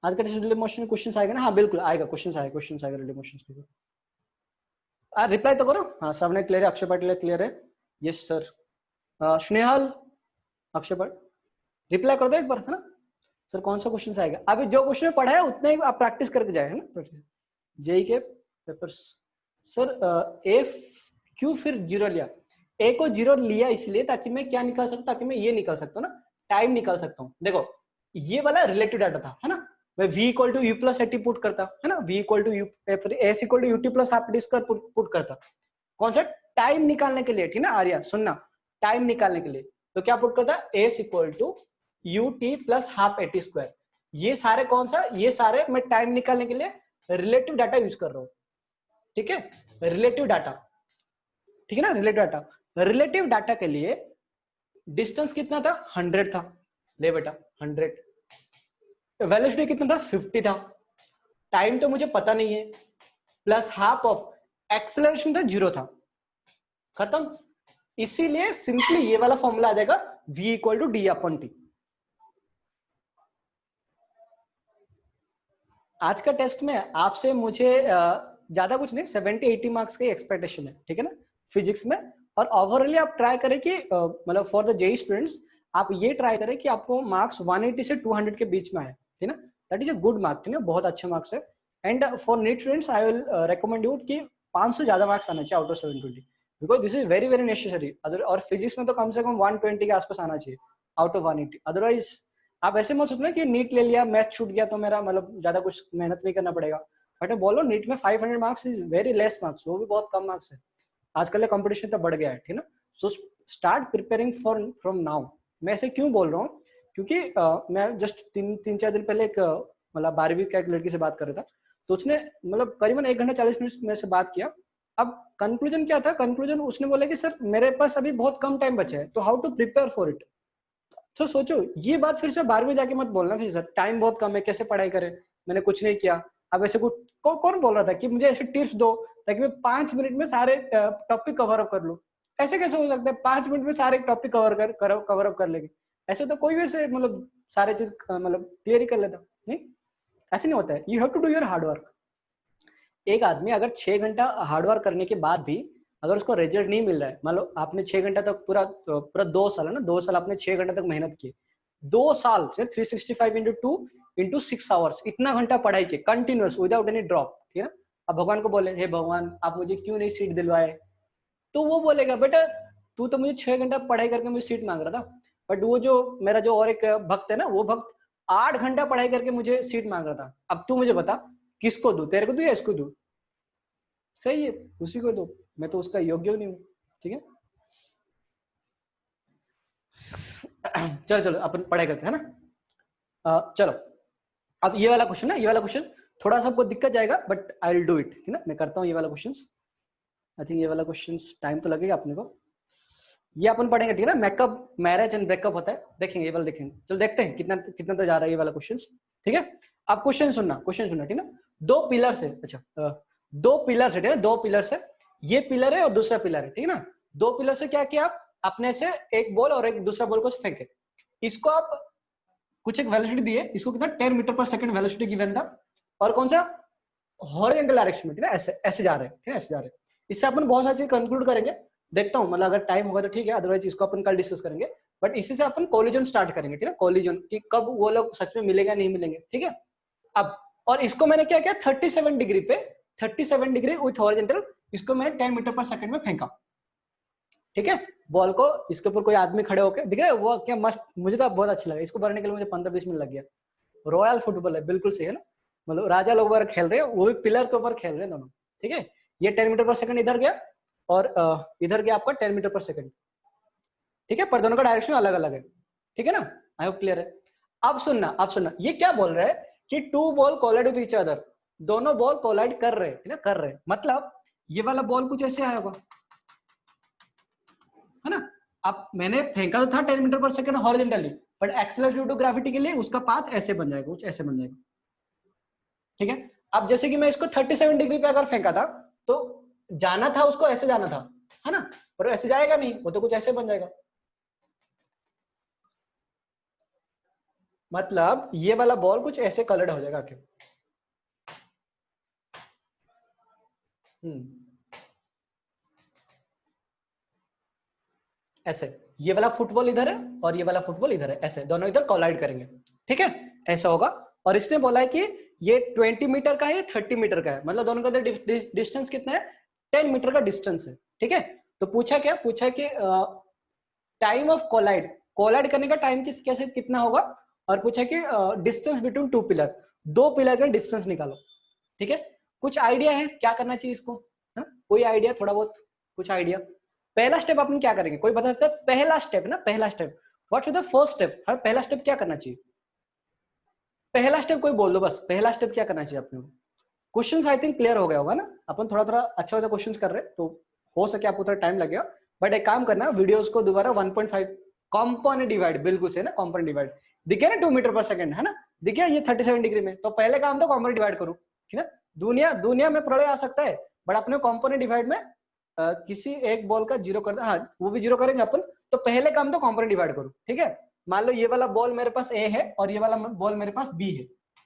आज का रिलेटिव मोशन क्वेश्चन आएगा ना, हाँ बिल्कुल आएगा, क्वेश्चन आएगा रिलेटिव मोशन के। रिप्लाई तो करो, हाँ सबने क्लियर है, अक्षय पाटिल क्लियर है, yes sir. Snehal, Akshay Patil reply कर दो एक बार, है ना सर, कौन सा क्वेश्चन आएगा। अभी जो क्वेश्चन पढ़ा है उतना ही आप प्रैक्टिस करके जाए, है ना। जेई के पेपर्स सर, ए क्यों फिर 0 लिया, ए को 0 लिया इसलिए ताकि मैं क्या निकाल सकता, ताकि मैं ये निकाल सकता हूँ ना, टाइम निकाल सकता हूँ। देखो ये वाला रिलेटिव डाटा था, है ना, मैं v equal to U plus A T put करता, है ना, v equal to U, S equal to U T plus half T square put करता, कौन सा टाइम निकालने के लिए, ठीक है ना आर्या सुनना, टाइम निकालने के लिए तो क्या पुट करता, S equal to U T plus half A T square. ये सारे कौन सा, ये सारे मैं टाइम निकालने के लिए रिलेटिव डाटा यूज कर रहा हूँ, ठीक है, रिलेटिव डाटा, ठीक है ना, रिलेटिव डाटा। रिलेटिव डाटा के लिए डिस्टेंस कितना था, 100 था, ले बेटा 100, वेलोसिटी कितना था, 50 था, टाइम तो मुझे पता नहीं है, प्लस हाफ ऑफ एक्सेलरेशन था 0 था, खत्म। इसीलिए सिंपली ये वाला फॉर्मूला आ जाएगा v equal to D upon T. आज का टेस्ट में आपसे मुझे ज्यादा कुछ नहीं, 70-80 मार्क्स की एक्सपेक्टेशन है, ठीक है ना, फिजिक्स में। और ओवरऑली आप ट्राई करें कि मतलब फॉर द जेई स्टूडेंट्स आप ये ट्राई करें कि आपको मार्क्स 180 से 200 के बीच में आए, ठीक है ना, that is a good mark, ठीक है, बहुत अच्छे मार्क्स है। And for NEET students I will recommend you कि 500 से ज्यादा मार्क्स आना चाहिए out of 720, because this is very very necessary. और फिजिक्स में तो कम से कम 120 के आसपास आना चाहिए आउट ऑफ 180। अदरवाइज आप ऐसे मत सोचना कि नीट ले लिया, मैथ छूट गया तो मेरा मतलब ज्यादा कुछ मेहनत नहीं करना पड़ेगा। बट बोलो नीट में 500 marks is very less marks, वो भी बहुत कम मार्क्स है। आजकल कंपटीशन तो बढ़ गया है, ठीक है ना। So start preparing for from now. मैं ऐसे क्यों बोल रहा हूँ, क्योंकि मैं जस्ट 3-4 दिन पहले एक मतलब 12वीं का एक लड़की से बात कर रहा था, तो उसने मतलब करीबन 1 घंटा 40 मिनट मेरे से बात किया। अब कंक्लूजन क्या था, कंक्लूजन उसने बोला कि सर मेरे पास अभी बहुत कम टाइम बचा है, तो how to prepare for it. तो सोचो ये बात फिर से 12वीं जाके मत बोलना फिर सर टाइम बहुत कम है कैसे पढ़ाई करें, मैंने कुछ नहीं किया। अब ऐसे कुछ कौन बोल रहा था कि मुझे ऐसे टिप्स दो ताकि मैं 5 मिनट में सारे टॉपिक कवर अप कर लूं। ऐसे कैसे हो सकता है 5 मिनट में सारे टॉपिक कवर अप कर लेंगे? ऐसे तो कोई भी ऐसे मतलब सारे चीज मतलब क्लियर ही कर लेता नहीं, ऐसे नहीं होता है। You have to do your hard work. एक आदमी अगर 6 घंटा हार्डवर्क करने के बाद भी अगर उसको रिजल्ट नहीं मिल रहा है, मान लो आपने 6 घंटा तक पूरा 2 साल है ना, 2 साल आपने 6 घंटा तक मेहनत की, 2 साल 365 इंटू 2 इंटू 6 आवर्स, इतना घंटा पढ़ाई की कंटिन्यूअस विदाउट एनी ड्रॉप, ठीक है ना। अब भगवान को बोले हे भगवान आप मुझे क्यों नहीं सीट दिलवाए, तो वो बोलेगा बेटा तू तो मुझे 6 घंटा पढ़ाई करके मुझे सीट मांग रहा था, बट वो जो मेरा जो और एक भक्त है ना, वो भक्त 8 घंटा पढ़ाई करके मुझे सीट मांग रहा था। अब तू मुझे बता किसको दूं, तेरे को दूं या इसको दूं? सही है उसी को दो, मैं तो उसका योग्य नहीं हूँ, ठीक है। चलो चलो अपन पढ़ाई करते हैं ना। चलो अब ये वाला क्वेश्चन है, ये वाला क्वेश्चन थोड़ा सा आपको दिक्कत जाएगा but I will do it, ठीक है ना। मैं करता हूँ ये वाला क्वेश्चन। आई थिंक ये वाला क्वेश्चन टाइम तो लगेगा अपने को। ये अपन पढ़ेंगे, ठीक है ना, मेकअप मैरिज एंड ब्रेकअप होता है, देखेंगे ये वाला, देखेंगे। चलो देखते हैं कितना कितना तो जा रहा है ये वाला क्वेश्चन, ठीक है। अब क्वेश्चन सुनना, क्वेश्चन सुनना, ठीक है ना। 2 पिलर्स है, अच्छा 2 पिलर्स है, ठीक है, 2 पिलर्स है, ये पिलर है और दूसरा पिलर है, ठीक है ना। 2 पिलर से क्या किया आप, अपने से एक बॉल और एक दूसरा बॉल को फेंके, इसको आप कुछ एक वेलोसिटी दिए, इसको कितना 10 meter per second velocity given था, और कौन सा हॉरिजॉन्टल डायरेक्शन में, ठीक है, ऐसे ऐसे जा रहे हैं, ठीक है, ऐसे जा रहे हैं। इससे अपन बहुत सारी चीज कंक्लूड करेंगे, देखता हूँ मतलब अगर टाइम होगा तो ठीक है, अदरवाइज इसको अपन कल डिस्कस करेंगे। बट इसी से अपन कोलिजन स्टार्ट करेंगे, ठीक है, कोलिजन कि कब वो लोग सच में मिलेगा नहीं मिलेंगे, ठीक है। अब और इसको मैंने क्या किया 37 डिग्री पे, 37 डिग्री विथ हॉरिजॉन्टल, इसको मैंने 10 मीटर पर सेकंड में फेंका, ठीक है। बॉल को इसके ऊपर कोई आदमी खड़े होकर दिखे, वो क्या मस्त, मुझे तो बहुत अच्छा लगा। इसको भरने के लिए मुझे 15-20 मिनट लग गया। रॉयल फुटबॉल है, बिल्कुल सही है ना, मतलब राजा लोग बार खेल रहे हैं, वो भी पिलर के ऊपर खेल रहे हैं दोनों, ठीक है। ये 10 मीटर पर सेकंड इधर गया और इधर गया आपका 10 मीटर पर सेकंड, ठीक है, पर दोनों का डायरेक्शन अलग अलग है, ठीक है ना। आई होप क्लियर है। अब सुनना, अब सुनना, ये क्या बोल रहा है कि 2 ball collide with each other, दोनों बॉल कोलाइड कर रहे हैं, कर रहे हैं, मतलब ये वाला बॉल कुछ ऐसे आया होगा, है ना। अब मैंने फेंका तो था 10 meter per second horizontally, but acceleration due to gravity के लिए उसका पाथ ऐसे बन जाएगा, कुछ ऐसे बन जाएगा, ठीक है। अब जैसे कि मैं इसको 37 डिग्री पे अगर फेंका था तो जाना था उसको ऐसे जाना था, है ना, पर ऐसे जाएगा नहीं, वो तो कुछ ऐसे बन जाएगा। मतलब ये वाला बॉल कुछ ऐसे कलर्ड हो जाएगा क्यों, ऐसे ये वाला फुटबॉल इधर है और ये वाला फुटबॉल इधर है, ऐसे दोनों इधर कोलाइड करेंगे, ठीक है, ऐसा होगा। और इसने बोला है कि ये 20 मीटर का है, 30 मीटर का है, मतलब दोनों का डिस्टेंस कितना है, 10 मीटर का डिस्टेंस है, ठीक है। तो पूछा क्या, पूछा कि टाइम ऑफ कोलाइड, कोलाइड करने का टाइम कैसे कितना होगा, और पूछा कि डिस्टेंस बिटवीन 2 पिलर, 2 पिलर का डिस्टेंस निकालो, ठीक है। कुछ आइडिया है क्या करना चाहिए इसको, है? कोई आइडिया थोड़ा बहुत, कुछ आइडिया। पहला स्टेप अपन क्या करेंगे, कोई बता सकता है? पहला स्टेप ना, पहला step, what's the first step, हर पहला स्टेप क्या करना चाहिए, पहला स्टेप कोई बोल दो बस, पहला स्टेप क्या करना चाहिए अपने को। क्वेश्चन आई थिंक क्लियर हो गया होगा ना, अपन थोड़ा थोड़ा अच्छा अच्छा क्वेश्चन कर रहे हैं, तो हो सके आपको थोड़ा टाइम लगेगा, बट एक काम करना, वीडियोस को दोबारा 1.5 कॉम्पोनेंट डिवाइड, बिल्कुल से ना कॉम्पोनेंट डिवाइड, दिखे ना 2 मीटर पर सेकंड, है ना, दिखे ये 37 डिग्री में, तो पहले काम तो कॉम्पोनेंट डिवाइड करूं, ठीक है। दुनिया दुनिया में प्रलय आ सकता है, बट अपने कॉम्पोनेंट डिवाइड में किसी एक बॉल का जीरो कर, हाँ वो भी जीरो करेंगे अपन। तो पहले काम तो कंपोनेंट डिवाइड करो, ठीक है। मान लो ये वाला बॉल मेरे पास ए है और ये वाला बॉल मेरे पास बी है,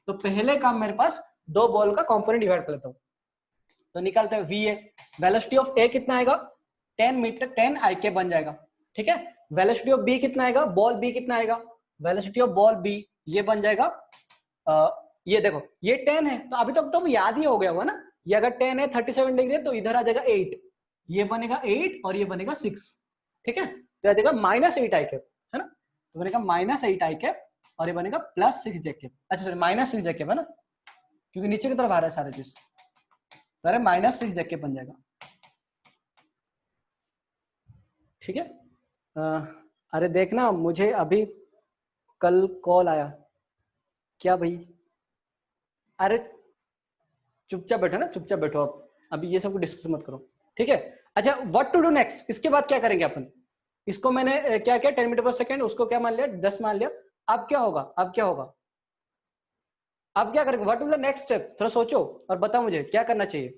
तो पहले काम मेरे पास दो बॉल का कंपोनेंट डिवाइड कर लेता हूँ। तो निकालते हैं वी ए, वेलोसिटी ऑफ ए कितना आएगा 10 मीटर 10 आई के बन जाएगा, ठीक है। वेलोसिटी ऑफ बी कितना आएगा, बॉल बी कितना आएगा, वेलोसिटी ऑफ बॉल बी ये बन जाएगा ये देखो ये 10 है, तो अभी तक तो याद ही हो गया हुआ ना, ये अगर 10 है 37 डिग्री है तो इधर आ जाएगा 8, ये बनेगा 8 और ये बनेगा 6, ठीक है। तो आ जाएगा -8 आई कैप, है ना, तो बनेगा -8 आई कैप और ये बनेगा +6 जे कैप, अच्छा सॉरी -6 जे कैप है ना, क्योंकि नीचे की तरफ आ रहा है सारे चीज, तो अरे -6 जे कैप बन जाएगा, ठीक है। अरे देखना मुझे अभी कल कॉल आया, क्या भाई, अरे चुपचाप बैठो ना, चुपचाप बैठो आप, अभी ये सब डिस्कस मत करो, ठीक है। अच्छा व्हाट टू डू नेक्स्ट, इसके बाद क्या करेंगे अपन, इसको मैंने क्या किया 10 मीटर पर सेकेंड, उसको क्या मान लिया 10 मान लिया, अब क्या होगा, अब क्या होगा, अब क्या करेंगे, what will the next step, थोड़ा सोचो और बताओ मुझे क्या करना चाहिए,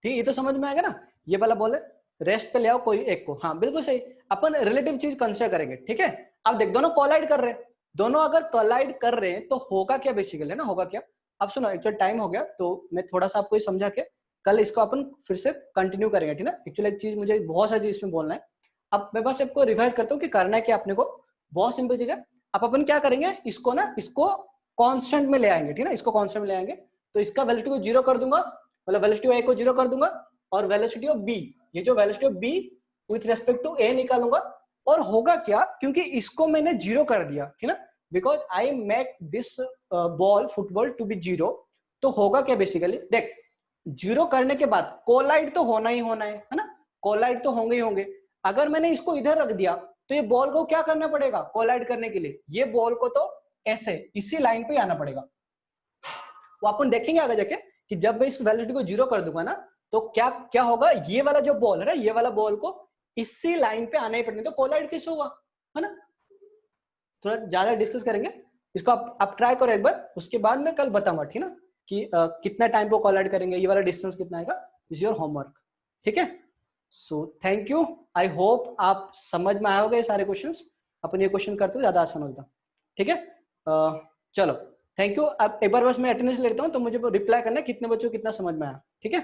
ठीक, ये तो समझ में आएगा ना, ये वाला बोले रेस्ट पे ले आओ कोई एक को, हाँ बिल्कुल सही, अपन रिलेटिव चीज कंसिडर करेंगे, ठीक है। अब देख दोनों कोलाइड कर रहे हैं, दोनों अगर कोलाइड कर रहे हैं तो होगा क्या बेसिकली, है ना, होगा क्या, अब सुनो एक्चुअली टाइम हो गया तो मैं थोड़ा सा आपको समझा के कल इसको अपन फिर से कंटिन्यू करेंगे, ठीक है। एक्चुअली एक चीज मुझे बहुत सारी चीज इसमें बोलना है, अब मैं बस आपको रिवाइज करता हूँ कि करना है क्या अपने को, बहुत सिंपल चीज है। अब अपन क्या करेंगे, इसको ना इसको कांस्टेंट में ले आएंगे, ठीक है ना, इसको कांस्टेंट में ले आएंगे, तो इसका वेलोसिटी को 0 कर दूंगा, मतलब वेलोसिटी ऑफ ए को 0 कर दूंगा, और वेलोसिटी ऑफ बी, ये जो velocity of B with respect to A निकालूंगा, और होगा क्या, क्योंकि इसको मैंने 0 कर दिया, ठीक है ना, because I make this ball football to be 0, तो होगा क्या बेसिकली देख, 0 करने के बाद कोलाइड तो होना ही होना है ना, कोलाइड तो होंगे ही होंगे, अगर मैंने इसको इधर रख दिया तो ये बॉल को क्या करना पड़ेगा कोलाइड करने के लिए, ये बॉल को तो ऐसे इसी लाइन पे आना पड़ेगा, वो अपन देखेंगे आगे जाके कि जब मैं इस वेलोसिटी को 0 कर दूंगा ना तो क्या क्या होगा, ये वाला जो बॉल है ना, ये वाला बॉल को इसी लाइन पे आना ही पड़ेगा, तो कोलाइड कैसे होगा, है ना, थोड़ा ज्यादा डिस्कस करेंगे इसको, आप ट्राई करो एक बार, उसके बाद मैं कल बताऊंगा, ठीक है ना, कि कितना टाइम पे कोलाइड करेंगे, ये वाला डिस्टेंस कितना आएगा, इज योर होमवर्क, ठीक है। So thank you, I hope आप समझ में आए होंगे सारे क्वेश्चंस, अपन ये क्वेश्चन करते ज्यादा आसान होता, ठीक है। चलो थैंक यू, अब एक बार बस मैं अटेंडेंस लेता हूँ तो मुझे रिप्लाई करना है कितने बच्चों को कितना समझ में आया, ठीक है।